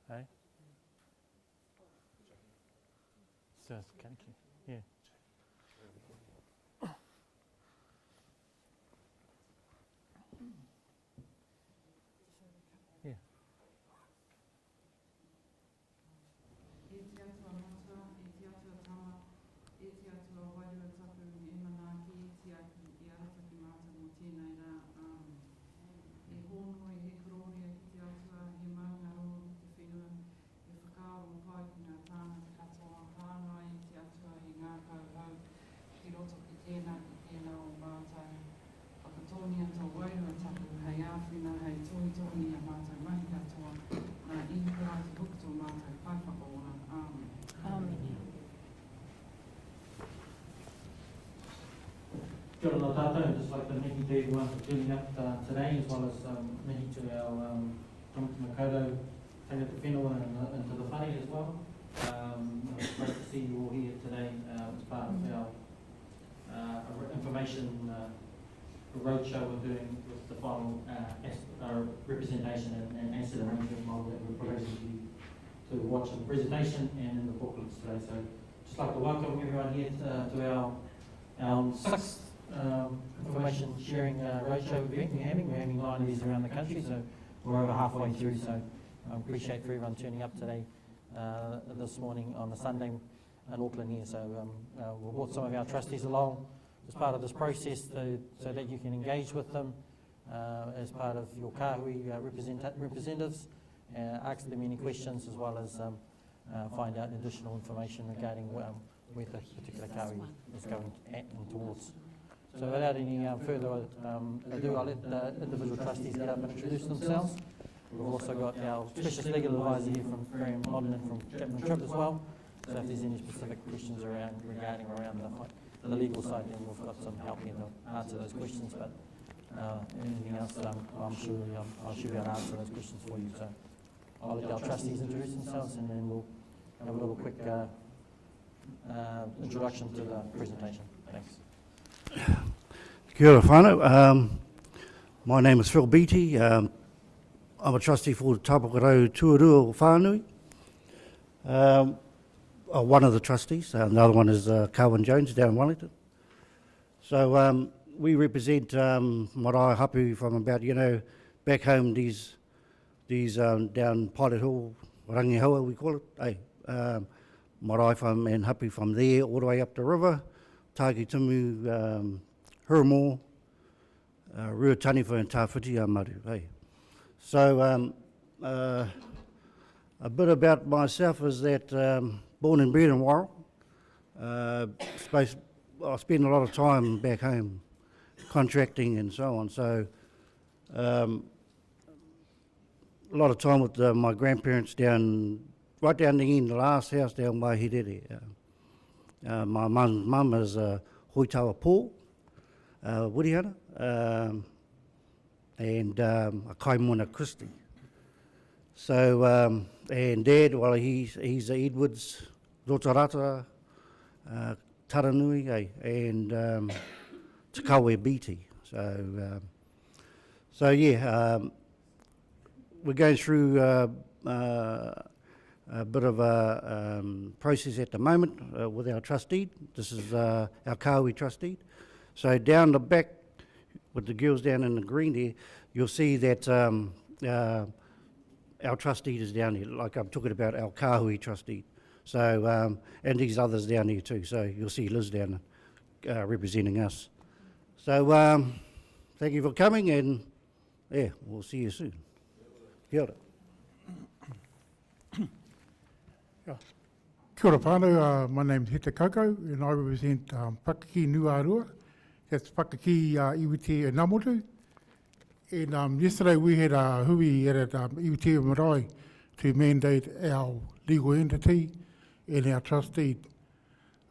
Hey? So it's kaniki, yeah. Yeah. Kia ora tātou, I'd just like to mihi to everyone for turning up today, as well as mihi to our Tomaki Makaurau, tangata whenua and to the whare as well. It's great to see you all here today as part of our information roadshow we're doing with the final representation and asset arrangement model that we're proposing to you to watch in the presentation and in the booklets today. So just like to welcome everyone here to our sixth information sharing roadshow event we're having. We're having 9 of these around the country, so we're over halfway through. So I appreciate for everyone turning up today, this morning on a Sunday in Auckland here. So we've brought some of our trustees along as part of this process so that you can engage with them as part of your kāhui representatives, ask them any questions, as well as find out additional information regarding where the particular kāhui is going at and towards. So without any further ado, I'll let the individual trustees get up and introduce themselves. We've also got our specialist legal advisor here from Graham Modern and from Chapman Tripp as well. So if there's any specific questions regarding the legal side, then we've got some help here to answer those questions. But anything else, I'm sure I'll be able to answer those questions for you. So I'll let our trustees introduce themselves, and then we'll have a little quick introduction to the presentation. Thanks. Kia ora whānau. My name is Phil Beattie. I'm a trustee for the Tapakarau Tuarua Whānui. One of the trustees. The other one is Carwyn Jones down in Wellington. So we represent marae hapu from about, back home, these down Pilot Hill, Rangihaua we call it. Marae from and hapu from there all the way up the river. Takitumu, Hurumore, Ruataniwha and Tāwhiti Amaru. So a bit about myself is that born and bred in Warrell. I spend a lot of time back home contracting and so on. So a lot of time with my grandparents right down the end, the last house down by Herere. My mum is Hoitawa Paul, Wirihana, and a Kaimona Christie. So, and Dad, well, he's a Edwards, Rotarata, Taranui, and Te Kawe Beattie. So yeah, we're going through a bit of a process at the moment with our trustee. This is our kāhui trustee. So down the back, with the girls down in the green there, you'll see that our trustee is down here, like I'm talking about our kāhui trustee. So, and these others down here too. So you'll see Liz down representing us. So thank you for coming, and yeah, we'll see you soon. Kia ora. Kia ora whānau, my name is Hita Koko, and I represent Pakaki Nuarua. That's Pakaki Iwiti and Namotu. And yesterday we had a hui at Iwiti Marae to mandate our legal entity and our trustee.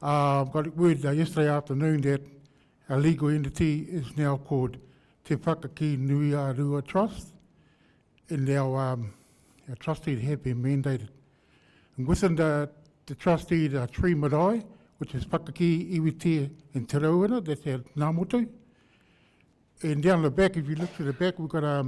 Got word yesterday afternoon that our legal entity is now called Te Pakaki Nuarua Trust, and our trustee have been mandated. And within the trustee, the three marae, which is Pakaki, Iwiti, and Te Rauana, that's our ngā motu. And down the back, if you look to the back, we've got our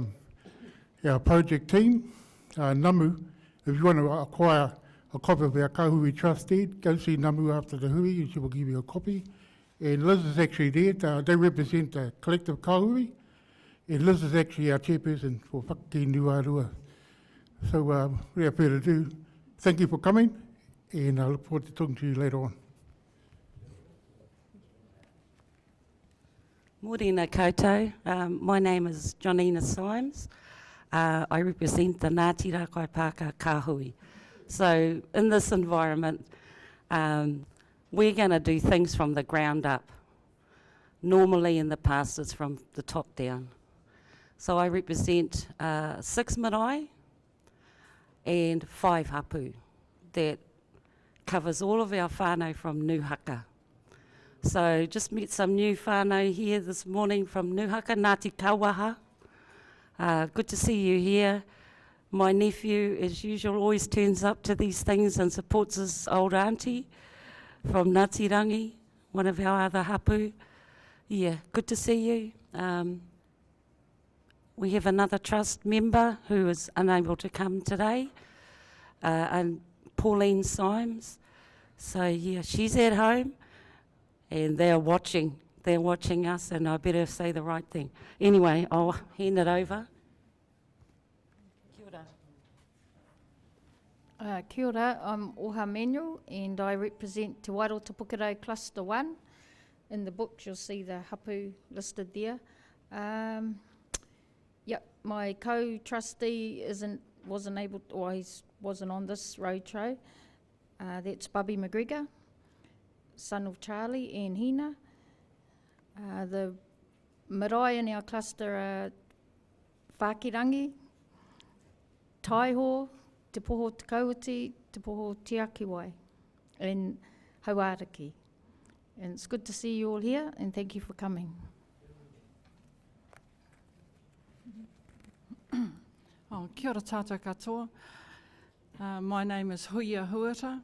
project team, Namu. If you want to acquire a copy of our Kahui Trust Deed, go see Namu after the hui and she will give you a copy. And Liz is actually there. They represent the collective Kahui. And Liz is actually our chairperson for Pakaki Nuarua. So without further ado, thank you for coming, and I look forward to talking to you later on. Morena koutou. My name is Johnina Symes. I represent the Ngāti Rākai Pāka Kāhui. So in this environment, we're going to do things from the ground up. Normally in the past it's from the top down. So I represent 6 marae and 5 hapu that covers all of our whānau from Nuhaka. So just met some new whānau here this morning from Nuhaka, Ngāti Kawaha. Good to see you here. My nephew, as usual, always turns up to these things and supports his old auntie from Ngātirangi, one of our other hapu. Yeah, good to see you. We have another trust member who is unable to come today, and Pauline Symes. So yeah, she's at home. And they're watching us, and I better say the right thing. Anyway, I'll hand it over. Kia ora. Kia ora, I'm Oha Manuel, and I represent Te Wairo Te Pukerau Cluster 1. In the books you'll see the hapu listed there. My co-trustee wasn't able, or he wasn't on this roadshow. That's Bubby McGregor, son of Charlie and Hina. The marae in our cluster are Whakirangi, Taiho, Te Poho Te Kauati, Te Poho Te Akiwai, and Hauariki. And it's good to see you all here, and thank you for coming. Kia ora tātou katoa. My name is Huia Huata.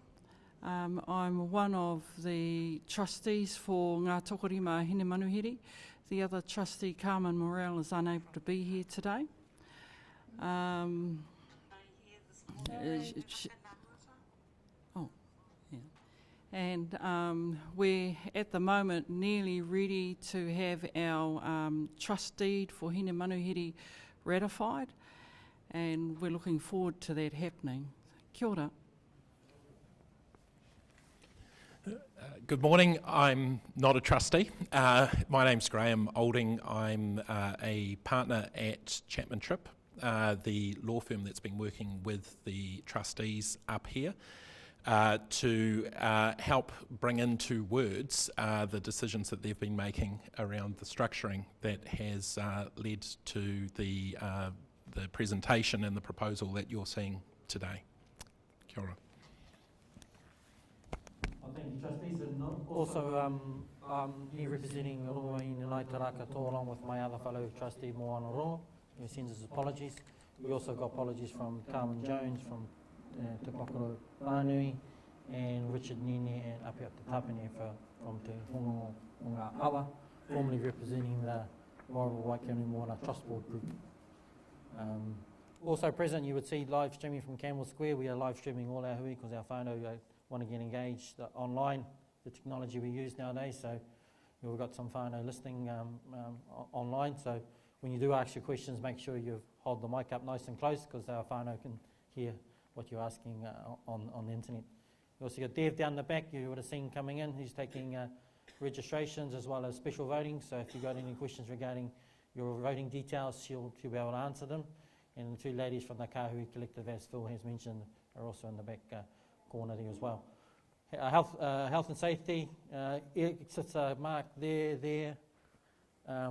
I'm one of the trustees for Ngā Tokorima Hine Manuhiri. The other trustee, Carmen Morel, is unable to be here today. And we're at the moment nearly ready to have our trust deed for Hine Manuhiri ratified, and we're looking forward to that happening. Kia ora. Good morning. I'm not a trustee. My name's Graham Olding. I'm a partner at Chapman Tripp, the law firm that's been working with the trustees up here to help bring into words the decisions that they've been making around the structuring that has led to the presentation and the proposal that you're seeing today. Kia ora. Thank you, trustees, and also I'm here representing Rongoa i Ngāi Taraka Tō along with my other fellow trustee Moana Ro, who sends his apologies. We also got apologies from Carmen Jones, from Te Kokoro Whanui, and Richard Nene and Apia Te Tapene from Te Hongo o Ngā Awa, formerly representing the Wairua Waikaoni Moana Trust Board Group. Also present, you would see live streaming from Campbell Square. We are live streaming all our hui because our whānau want to get engaged online, the technology we use nowadays. So we've got some whānau listening online. So when you do ask your questions, make sure you hold the mic up nice and close because our whānau can hear what you're asking on the internet. We also got Dev down the back, you would have seen coming in. He's taking registrations as well as special voting. So if you've got any questions regarding your voting details, she'll be able to answer them. And the two ladies from the Kahui Collective, as Phil has mentioned, are also in the back corner there as well. Health and safety, exits are marked there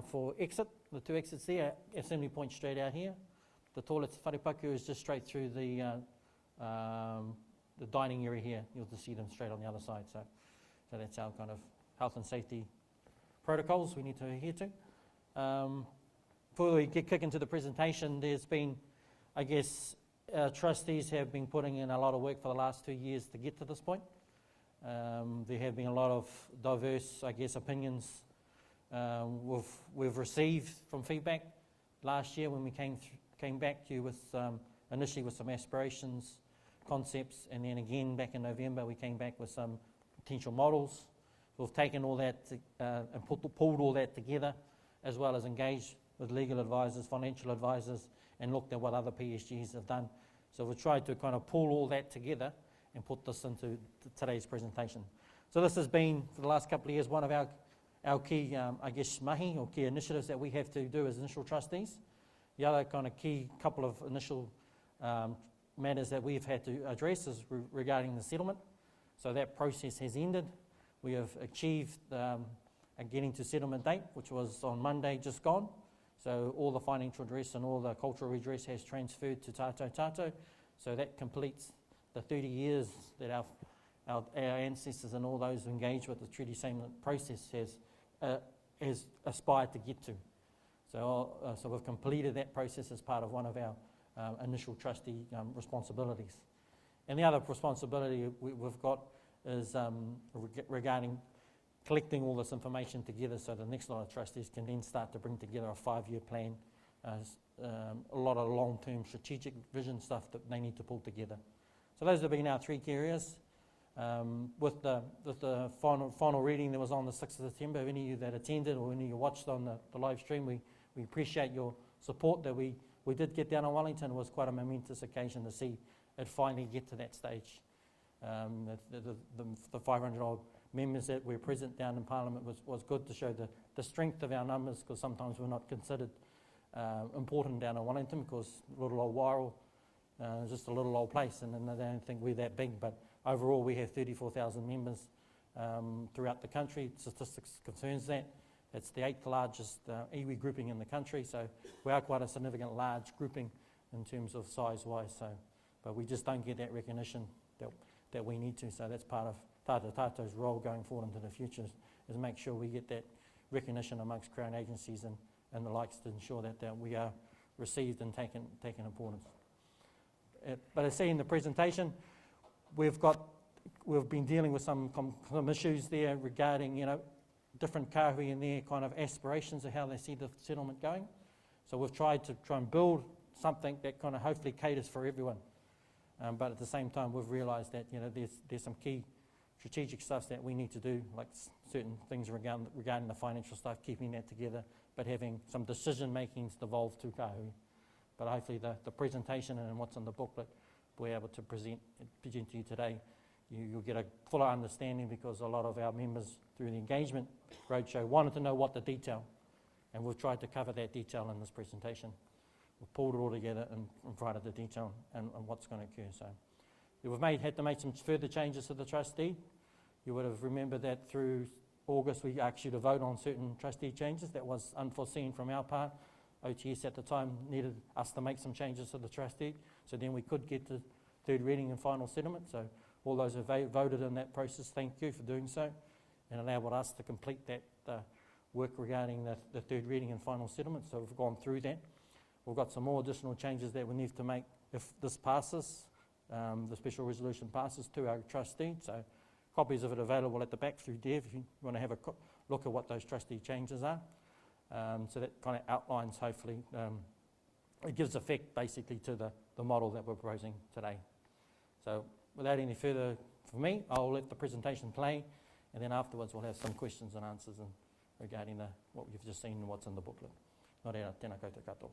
for exit, the two exits there. Assembly point straight out here. The toilets, wharepaku, is just straight through the dining area here. You'll just see them straight on the other side. So that's our kind of health and safety protocols we need to adhere to. Before we kick into the presentation, there's been, I guess, trustees have been putting in a lot of work for the last 2 years to get to this point. There have been a lot of diverse, I guess, opinions we've received from feedback last year when we came back to you with initially with some aspirations, concepts, and then again back in November we came back with some potential models. We've taken all that and pulled all that together, as well as engaged with legal advisors, financial advisors, and looked at what other PSGs have done. So we've tried to kind of pull all that together and put this into today's presentation. So this has been, for the last couple of years, one of our key, I guess, mahi or key initiatives that we have to do as initial trustees. The other kind of key couple of initial matters that we've had to address is regarding the settlement. So that process has ended. We have achieved a getting to settlement date, which was on Monday just gone. So all the financial redress and all the cultural redress has transferred to Tātou. So that completes the 30 years that our ancestors and all those who engaged with the treaty settlement process has aspired to get to. So we've completed that process as part of one of our initial trustee responsibilities. And the other responsibility we've got is regarding collecting all this information together so the next lot of trustees can then start to bring together a 5-year plan, a lot of long-term strategic vision stuff that they need to pull together. So those have been our 3 key areas. With the final reading that was on the 6th of September, any of you that attended or any of you watched on the live stream, we appreciate your support that we did get down in Wellington. It was quite a momentous occasion to see it finally get to that stage. The 500-odd members that were present down in Parliament was good to show the strength of our numbers, because sometimes we're not considered important down in Wellington because little old Wairau is just a little old place and they don't think we're that big. But overall we have 34,000 members throughout the country. Statistics concerns that. It's the 8th largest iwi grouping in the country, so we are quite a significant large grouping in terms of size-wise. But we just don't get that recognition that we need to. So that's part of Tātou's role going forward into the future is make sure we get that recognition amongst Crown agencies and the likes to ensure that we are received and taken importance. But as seen in the presentation, we've been dealing with some issues there regarding different kahui and their kind of aspirations of how they see the settlement going. So we've tried and build something that kind of hopefully caters for everyone. But at the same time, we've realised that there's some key strategic stuff that we need to do, like certain things regarding the financial stuff, keeping that together, but having some decision makings devolve to kahui. But hopefully the presentation and what's in the booklet we're able to present to you today, you'll get a fuller understanding, because a lot of our members through the engagement roadshow wanted to know what the detail, and we've tried to cover that detail in this presentation. We've pulled it all together and provided the detail and what's going to occur. So we've had to make some further changes to the trustee. You would have remembered that through August we actually to vote on certain trustee changes. That was unforeseen from our part. OTS at the time needed us to make some changes to the trustee, so then we could get to 3rd reading and final settlement. So all those who voted in that process, thank you for doing so, and allowed us to complete that work regarding the 3rd reading and final settlement. So we've gone through that. We've got some more additional changes that we need to make if this passes, the special resolution passes, to our trustee. So copies of it available at the back through Dev if you want to have a look at what those trustee changes are. So that kind of outlines, hopefully, it gives effect basically to the model that we're proposing today. So without any further from me, I'll let the presentation play, and then afterwards we'll have some questions and answers regarding what you've just seen and what's in the booklet. Nō reira, tēnā koutou katoa.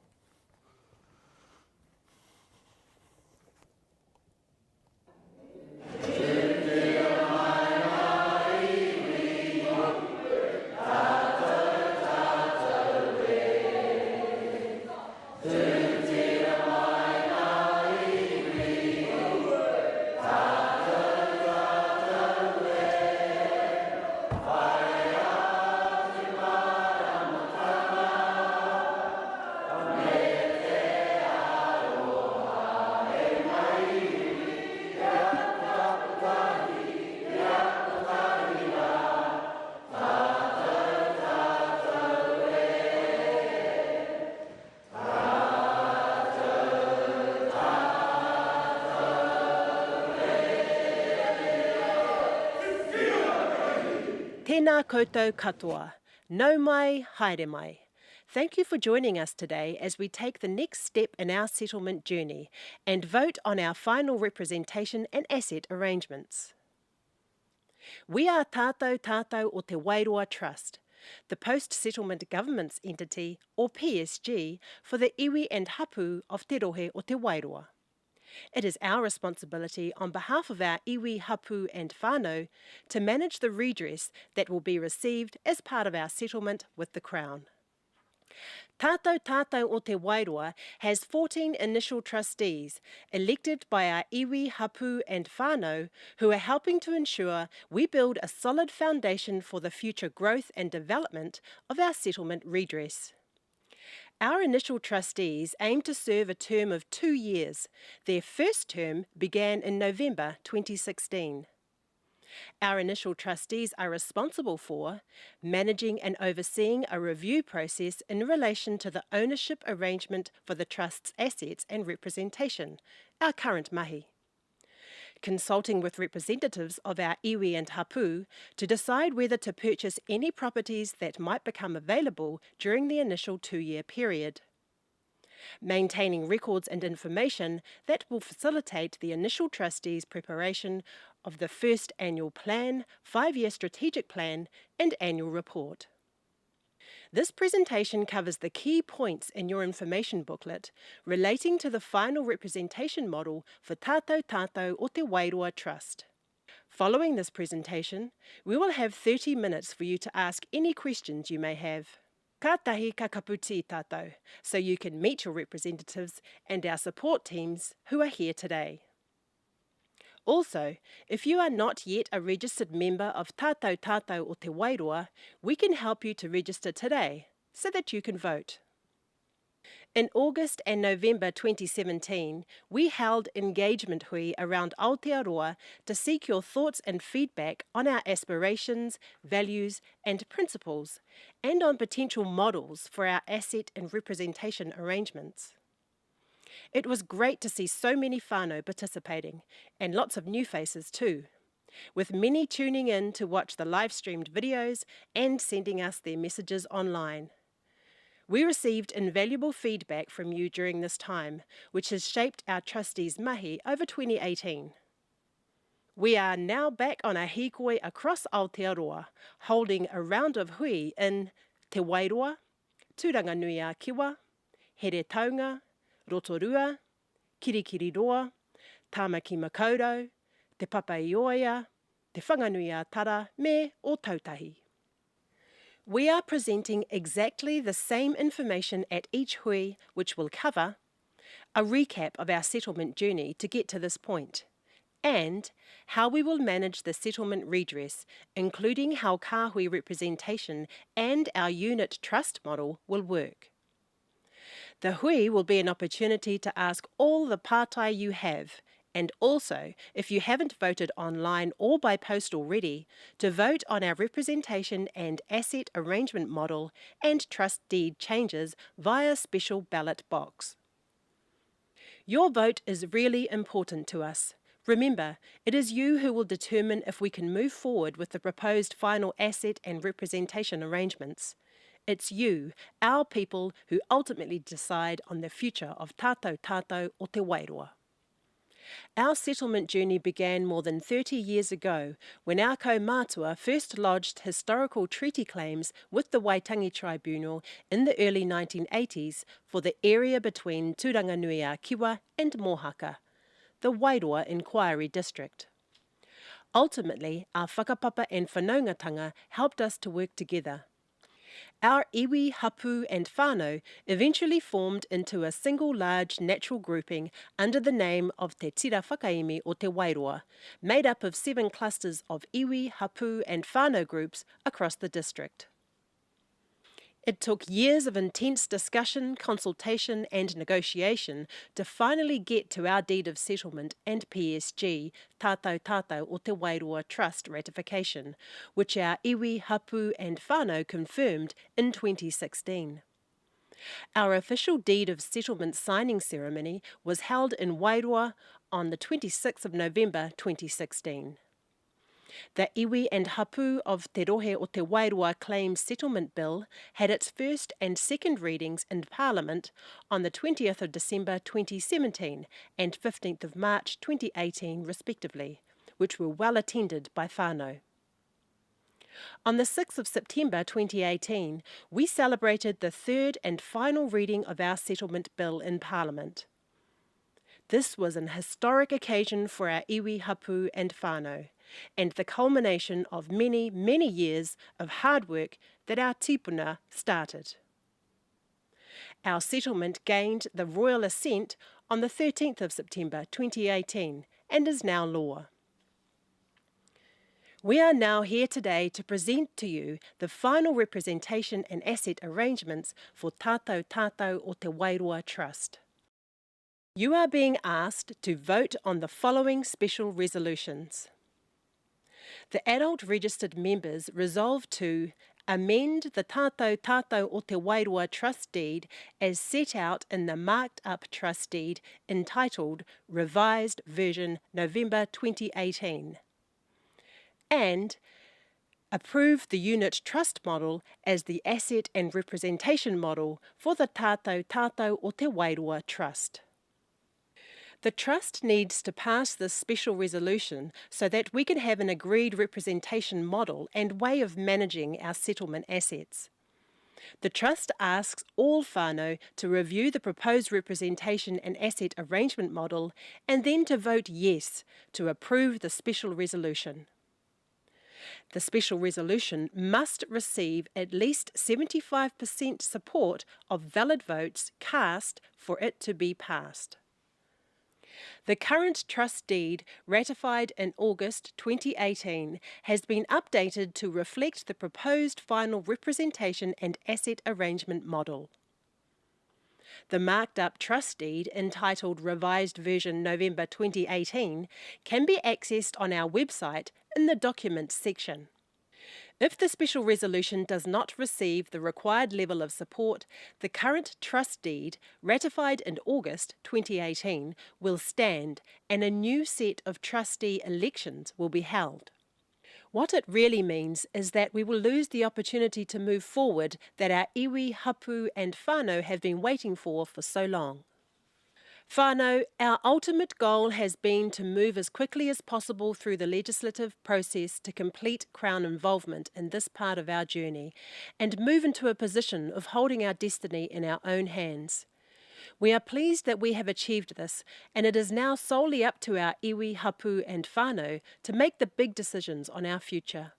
Amen. Tēnā koutou katoa. Nau mai, haere mai. Thank you for joining us today as we take the next step in our settlement journey and vote on our final representation and asset arrangements. We are Tātou Tātou o Te Wairoa Trust, the post-settlement government's entity, or PSG, for the iwi and hapu of Te Rohe o Te Wairoa. It is our responsibility on behalf of our iwi, hapu and whānau to manage the redress that will be received as part of our settlement with the Crown. Tātou Tātou o Te Wairoa has 14 initial trustees elected by our iwi, hapu and whānau who are helping to ensure we build a solid foundation for the future growth and development of our settlement redress. Our initial trustees aim to serve a term of 2 years. Their first term began in November 2016. Our initial trustees are responsible for managing and overseeing a review process in relation to the ownership arrangement for the Trust's assets and representation, our current mahi. Consulting with representatives of our iwi and hapu to decide whether to purchase any properties that might become available during the initial 2-year period. Maintaining records and information that will facilitate the initial trustees' preparation of the first annual plan, 5-year strategic plan and annual report. This presentation covers the key points in your information booklet relating to the final representation model for Tātou Tātou o Te Wairoa Trust. Following this presentation, we will have 30 minutes for you to ask any questions you may have. Ka tahi ka kaputi tātou, so you can meet your representatives and our support teams who are here today. Also, if you are not yet a registered member of Tātou Tātou o Te Wairoa, we can help you to register today so that you can vote. In August and November 2017, we held engagement hui around Aotearoa to seek your thoughts and feedback on our aspirations, values and principles, and on potential models for our asset and representation arrangements. It was great to see so many whānau participating, and lots of new faces too, with many tuning in to watch the live-streamed videos and sending us their messages online. We received invaluable feedback from you during this time, which has shaped our trustees' mahi over 2018. We are now back on a hīkoi across Aotearoa, holding a round of hui in Te Wairoa, Turanganui-a-Kiwa, Here Taunga, Rotorua, Kirikiriroa, Tāmaki Makaurau, Te Papaioia, Te Whanganui-a-Tara me o Tautahi. We are presenting exactly the same information at each hui, which will cover a recap of our settlement journey to get to this point, and how we will manage the settlement redress, including how kāhui representation and our unit trust model will work. The hui will be an opportunity to ask all the pātai you have, and also, if you haven't voted online or by post already, to vote on our representation and asset arrangement model and trust deed changes via special ballot box. Your vote is really important to us. Remember, it is you who will determine if we can move forward with the proposed final asset and representation arrangements. It's you, our people, who ultimately decide on the future of Tātou Tātou o Te Wairoa. Our settlement journey began more than 30 years ago when our kaumātua first lodged historical treaty claims with the Waitangi Tribunal in the early 1980s for the area between Turanganui-a-Kiwa and Mohaka, the Wairoa Inquiry District. Ultimately, our whakapapa and whanaungatanga helped us to work together. Our iwi, hapu and whānau eventually formed into a single large natural grouping under the name of Te Tira Whakaimi o Te Wairoa, made up of 7 clusters of iwi, hapu and whānau groups across the district. It took years of intense discussion, consultation and negotiation to finally get to our deed of settlement and PSG, Tātou Tātou o Te Wairoa Trust ratification, which our iwi, hapu and whānau confirmed in 2016. Our official deed of settlement signing ceremony was held in Wairoa on the 26th of November 2016. The iwi and hapu of Te Rohe o Te Wairua Claims Settlement Bill had its first and second readings in Parliament on the 20th of December 2017 and 15th of March 2018 respectively, which were well attended by whānau. On the 6th of September 2018, we celebrated the third and final reading of our settlement bill in Parliament. This was an historic occasion for our iwi, hapu and whānau, and the culmination of many, many years of hard work that our tipuna started. Our settlement gained the royal assent on the 13th of September 2018 and is now law. We are now here today to present to you the final representation and asset arrangements for Tātou Tātou o Te Wairua Trust. You are being asked to vote on the following special resolutions. The adult registered members resolve to amend the Tātou Tātou o Te Wairua Trust Deed as set out in the marked up trust deed entitled Revised Version November 2018. And approve the unit trust model as the asset and representation model for the Tātou Tātou o Te Wairua Trust. The Trust needs to pass this special resolution so that we can have an agreed representation model and way of managing our settlement assets. The Trust asks all whānau to review the proposed representation and asset arrangement model and then to vote yes to approve the special resolution. The special resolution must receive at least 75% support of valid votes cast for it to be passed. The current trust deed, ratified in August 2018, has been updated to reflect the proposed final representation and asset arrangement model. The marked up trust deed, entitled Revised Version November 2018, can be accessed on our website in the Documents section. If the special resolution does not receive the required level of support, the current trust deed, ratified in August 2018, will stand and a new set of trustee elections will be held. What it really means is that we will lose the opportunity to move forward that our iwi, hapu and whānau have been waiting for so long. Whānau, our ultimate goal has been to move as quickly as possible through the legislative process to complete Crown involvement in this part of our journey and move into a position of holding our destiny in our own hands. We are pleased that we have achieved this, and it is now solely up to our iwi, hapu and whānau to make the big decisions on our future.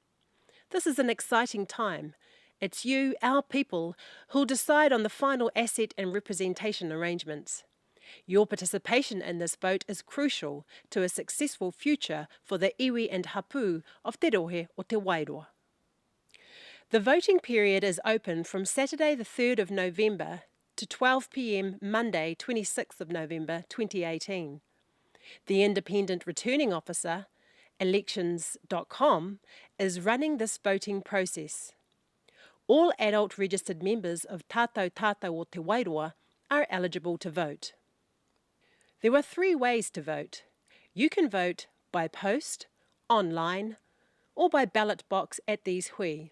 This is an exciting time. It's you, our people, who'll decide on the final asset and representation arrangements. Your participation in this vote is crucial to a successful future for the iwi and hapu of Te Rohe o Te Wairua. The voting period is open from Saturday the 3rd of November to 12 p.m. Monday 26th of November 2018. The Independent Returning Officer, elections.com, is running this voting process. All adult registered members of Tātou Tātou o Te Wairua are eligible to vote. There are 3 ways to vote. You can vote by post, online, or by ballot box at these hui.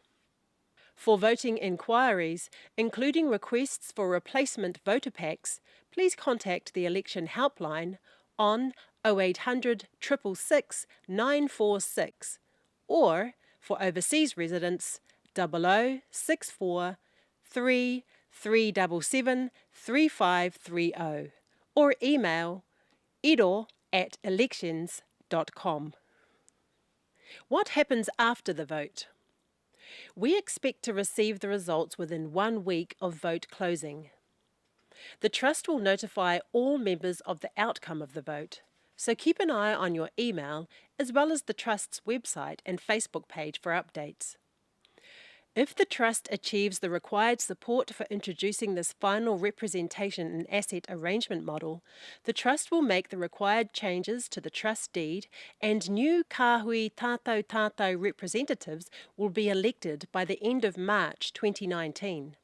For voting inquiries, including requests for replacement voter packs, please contact the election helpline on 0800 666 946 or, for overseas residents, 0064 3377 3530 or email iro@elections.com. What happens after the vote? We expect to receive the results within 1 week of vote closing. The Trust will notify all members of the outcome of the vote, so keep an eye on your email as well as the Trust's website and Facebook page for updates. If the Trust achieves the required support for introducing this final representation and asset arrangement model, the Trust will make the required changes to the trust deed and new kāhui Tātou Tātou representatives will be elected by the end of March 2019.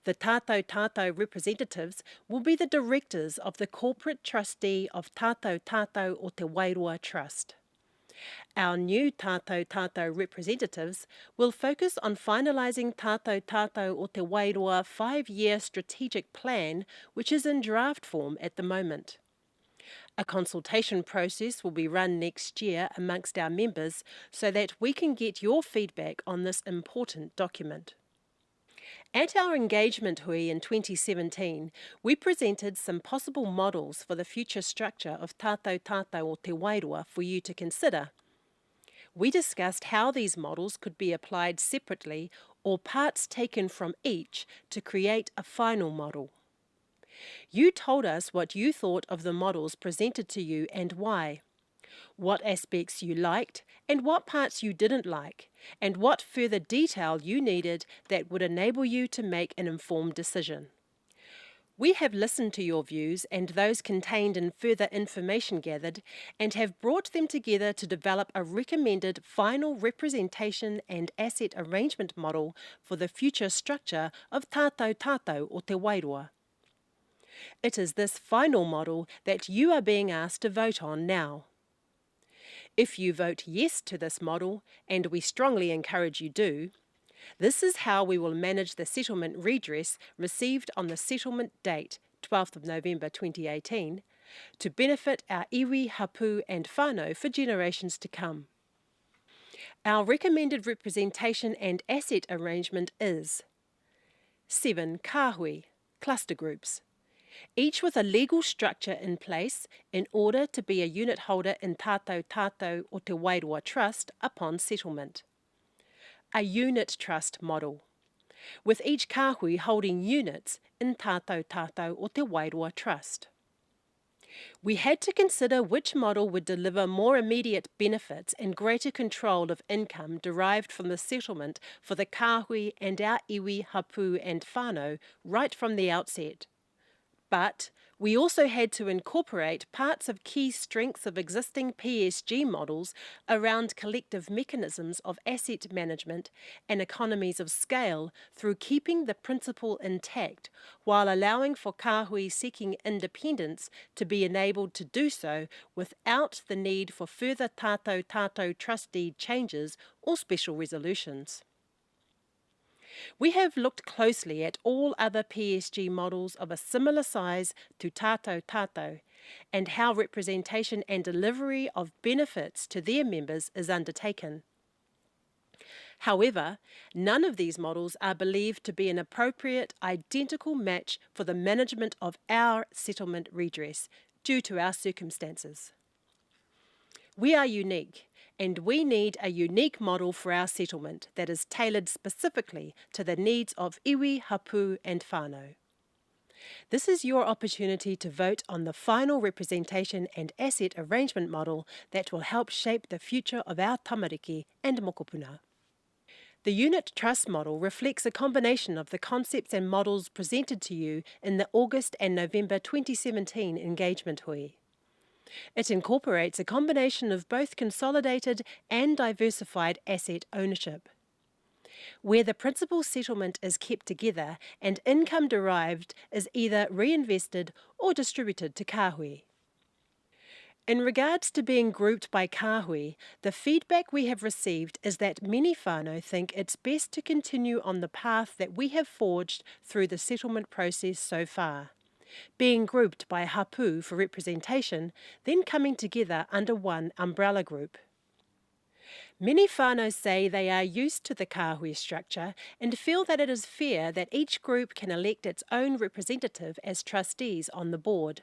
The Tātou Tātou representatives will be the directors of the corporate trustee of Tātou Tātou o Te Wairua Trust. Our new tātou tātou representatives will focus on finalising tātou tātou o te Wairoa 5-year strategic plan, which is in draft form at the moment. A consultation process will be run next year amongst our members so that we can get your feedback on this important document. At our engagement hui in 2017, we presented some possible models for the future structure of tātou tātou o te Wairoa for you to consider. We discussed how these models could be applied separately or parts taken from each to create a final model. You told us what you thought of the models presented to you and why, what aspects you liked and what parts you didn't like, and what further detail you needed that would enable you to make an informed decision. We have listened to your views and those contained in further information gathered and have brought them together to develop a recommended final representation and asset arrangement model for the future structure of tātou tātou o te Wairoa. It is this final model that you are being asked to vote on now. If you vote yes to this model, and we strongly encourage you do, this is how we will manage the settlement redress received on the settlement date, 12th of November 2018, to benefit our iwi, hapu and whānau for generations to come. Our recommended representation and asset arrangement is 7 kāhui, cluster groups, each with a legal structure in place in order to be a unit holder in tātou tātou o te Wairoa Trust upon settlement. A unit trust model, with each kāhui holding units in tātou tātou o te Wairoa Trust. We had to consider which model would deliver more immediate benefits and greater control of income derived from the settlement for the kāhui and our iwi, hapu and whānau right from the outset. But we also had to incorporate parts of key strengths of existing PSG models around collective mechanisms of asset management and economies of scale through keeping the principle intact while allowing for kāhui seeking independence to be enabled to do so without the need for further tātou tātou trust deed changes or special resolutions. We have looked closely at all other PSG models of a similar size to tātou tātou and how representation and delivery of benefits to their members is undertaken. However, none of these models are believed to be an appropriate, identical match for the management of our settlement redress due to our circumstances. We are unique, and we need a unique model for our settlement that is tailored specifically to the needs of iwi, hapu and whānau. This is your opportunity to vote on the final representation and asset arrangement model that will help shape the future of our tamariki and mokopuna. The unit trust model reflects a combination of the concepts and models presented to you in the August and November 2017 engagement hui. It incorporates a combination of both consolidated and diversified asset ownership, where the principal settlement is kept together and income derived is either reinvested or distributed to kāhui. In regards to being grouped by kāhui, the feedback we have received is that many whānau think it's best to continue on the path that we have forged through the settlement process so far, being grouped by hapu for representation, then coming together under one umbrella group. Many whānau say they are used to the kāhui structure and feel that it is fair that each group can elect its own representative as trustees on the board.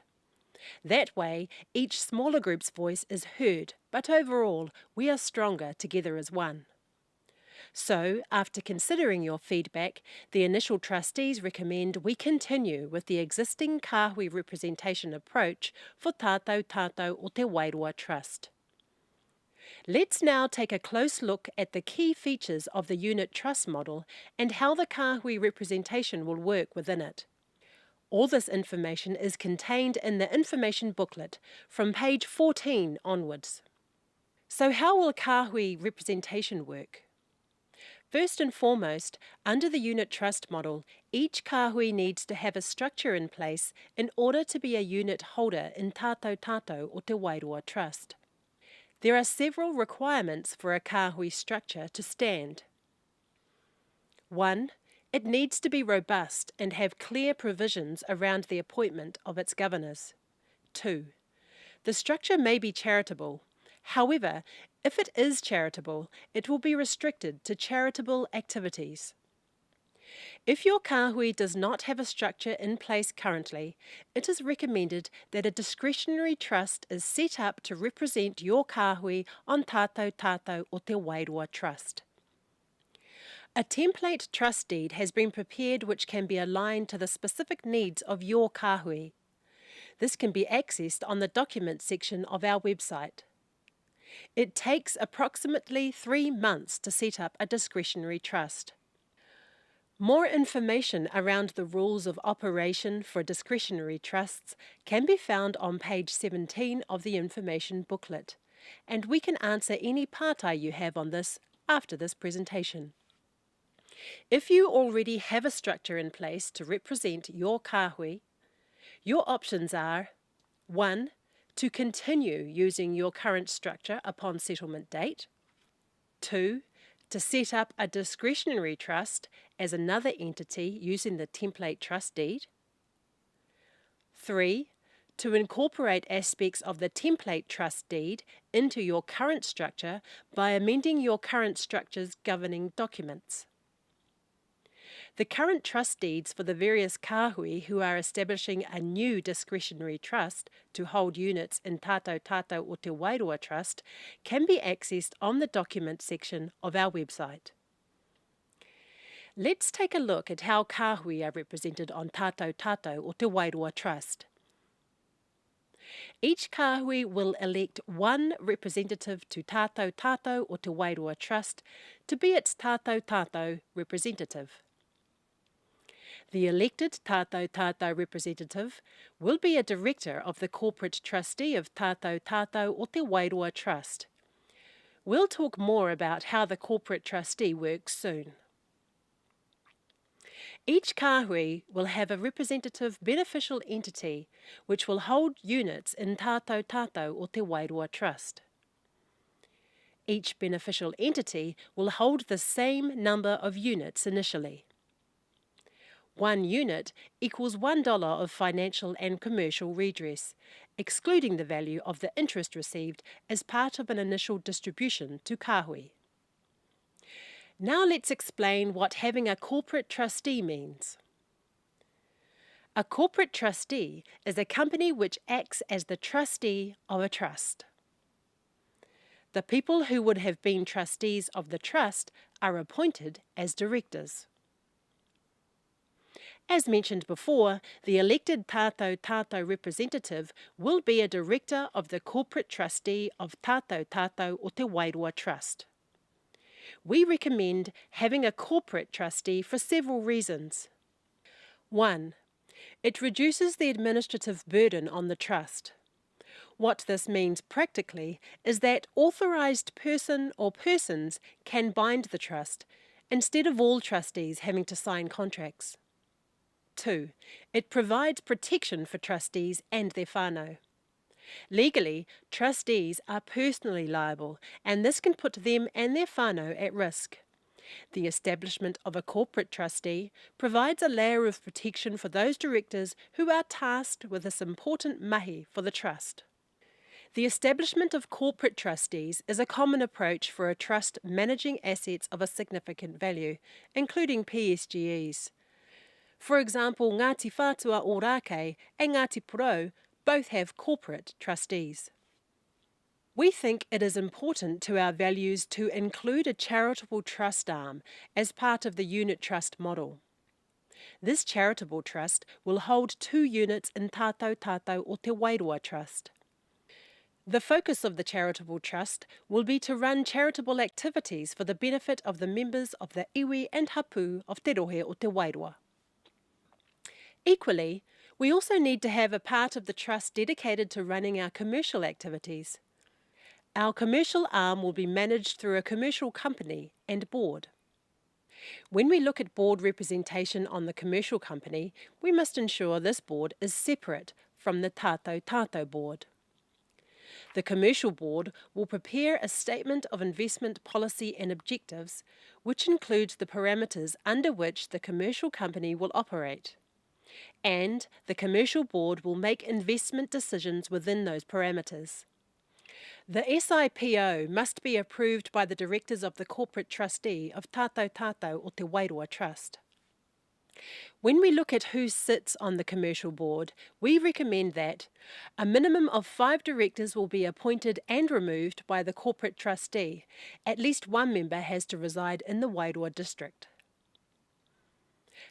That way, each smaller group's voice is heard, but overall, we are stronger together as one. So, after considering your feedback, the initial trustees recommend we continue with the existing kāhui representation approach for tātou tātou o te Wairoa Trust. Let's now take a close look at the key features of the unit trust model and how the kāhui representation will work within it. All this information is contained in the information booklet from page 14 onwards. So how will kāhui representation work? First and foremost, under the unit trust model, each kāhui needs to have a structure in place in order to be a unit holder in tātou tātou o te Wairoa Trust. There are several requirements for a kāhui structure to stand. 1. It needs to be robust and have clear provisions around the appointment of its governors. 2. The structure may be charitable. However, if it is charitable, it will be restricted to charitable activities. If your kāhui does not have a structure in place currently, it is recommended that a discretionary trust is set up to represent your kāhui on tātou tātou o te Wairua Trust. A template trust deed has been prepared which can be aligned to the specific needs of your kāhui. This can be accessed on the Documents section of our website. It takes approximately 3 months to set up a discretionary trust. More information around the rules of operation for discretionary trusts can be found on page 17 of the information booklet, and we can answer any pātai you have on this after this presentation. If you already have a structure in place to represent your kāhui, your options are 1. To continue using your current structure upon settlement date. 2. To set up a discretionary trust as another entity using the template trust deed. 3. To incorporate aspects of the template trust deed into your current structure by amending your current structure's governing documents. The current trust deeds for the various kāhui who are establishing a new discretionary trust to hold units in tātou tātou o te Wairua Trust can be accessed on the Documents section of our website. Let's take a look at how kāhui are represented on tātou tātou o te Wairua Trust. Each kāhui will elect one representative to tātou tātou o te Wairua Trust to be its tātou tātou representative. The elected tātou tātou representative will be a director of the corporate trustee of tātou tātou o te Wairua Trust. We'll talk more about how the corporate trustee works soon. Each kāhui will have a representative beneficial entity which will hold units in tātou tātou o te Wairua Trust. Each beneficial entity will hold the same number of units initially. 1 unit equals $1 of financial and commercial redress, excluding the value of the interest received as part of an initial distribution to kāhui. Now let's explain what having a corporate trustee means. A corporate trustee is a company which acts as the trustee of a trust. The people who would have been trustees of the trust are appointed as directors. As mentioned before, the elected tātou tātou representative will be a director of the corporate trustee of tātou tātou o te Wairua Trust. We recommend having a corporate trustee for several reasons. 1. It reduces the administrative burden on the trust. What this means practically is that authorised person or persons can bind the trust, instead of all trustees having to sign contracts. 2. It provides protection for trustees and their whānau. Legally, trustees are personally liable, and this can put them and their whānau at risk. The establishment of a corporate trustee provides a layer of protection for those directors who are tasked with this important mahi for the trust. The establishment of corporate trustees is a common approach for a trust managing assets of a significant value, including PSGEs. For example, Ngāti Whātua Ōrākei and Ngāti Porou both have corporate trustees. We think it is important to our values to include a charitable trust arm as part of the unit trust model. This charitable trust will hold 2 units in tātou tātou o te Wairua Trust. The focus of the charitable trust will be to run charitable activities for the benefit of the members of the iwi and hapu of Te Rohe o te Wairua. Equally, we also need to have a part of the trust dedicated to running our commercial activities. Our commercial arm will be managed through a commercial company and board. When we look at board representation on the commercial company, we must ensure this board is separate from the tātou tātou board. The Commercial Board will prepare a statement of investment policy and objectives, which includes the parameters under which the commercial company will operate. And the Commercial Board will make investment decisions within those parameters. The SIPO must be approved by the directors of the corporate trustee of Tātou Tātou o Te Wairoa Trust. When we look at who sits on the Commercial Board, we recommend that a minimum of 5 directors will be appointed and removed by the corporate trustee. At least one member has to reside in the Wairoa district.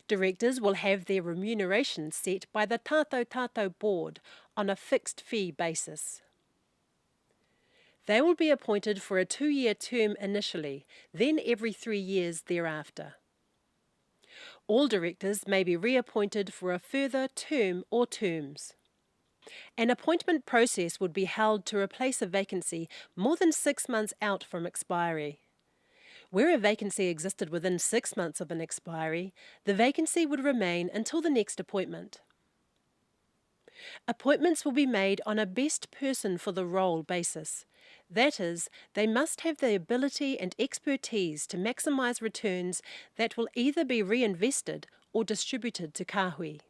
Directors will have their remuneration set by the Tātou Tātou Board on a fixed fee basis. They will be appointed for a 2-year term initially, then every 3 years thereafter. All directors may be reappointed for a further term or terms. An appointment process would be held to replace a vacancy more than 6 months out from expiry. Where a vacancy existed within 6 months of an expiry, the vacancy would remain until the next appointment. Appointments will be made on a best person for the role basis. That is, they must have the ability and expertise to maximise returns that will either be reinvested or distributed to kāhui.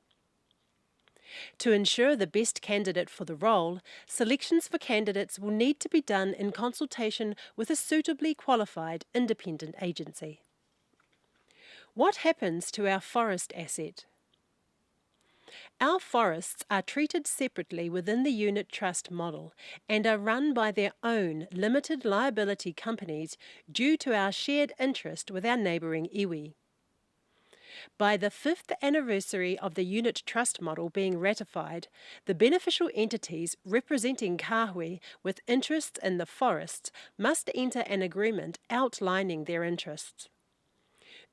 To ensure the best candidate for the role, selections for candidates will need to be done in consultation with a suitably qualified independent agency. What happens to our forest asset? Our forests are treated separately within the unit trust model and are run by their own limited liability companies due to our shared interest with our neighbouring iwi. By the 5th anniversary of the unit trust model being ratified, the beneficial entities representing kāhui with interests in the forests must enter an agreement outlining their interests.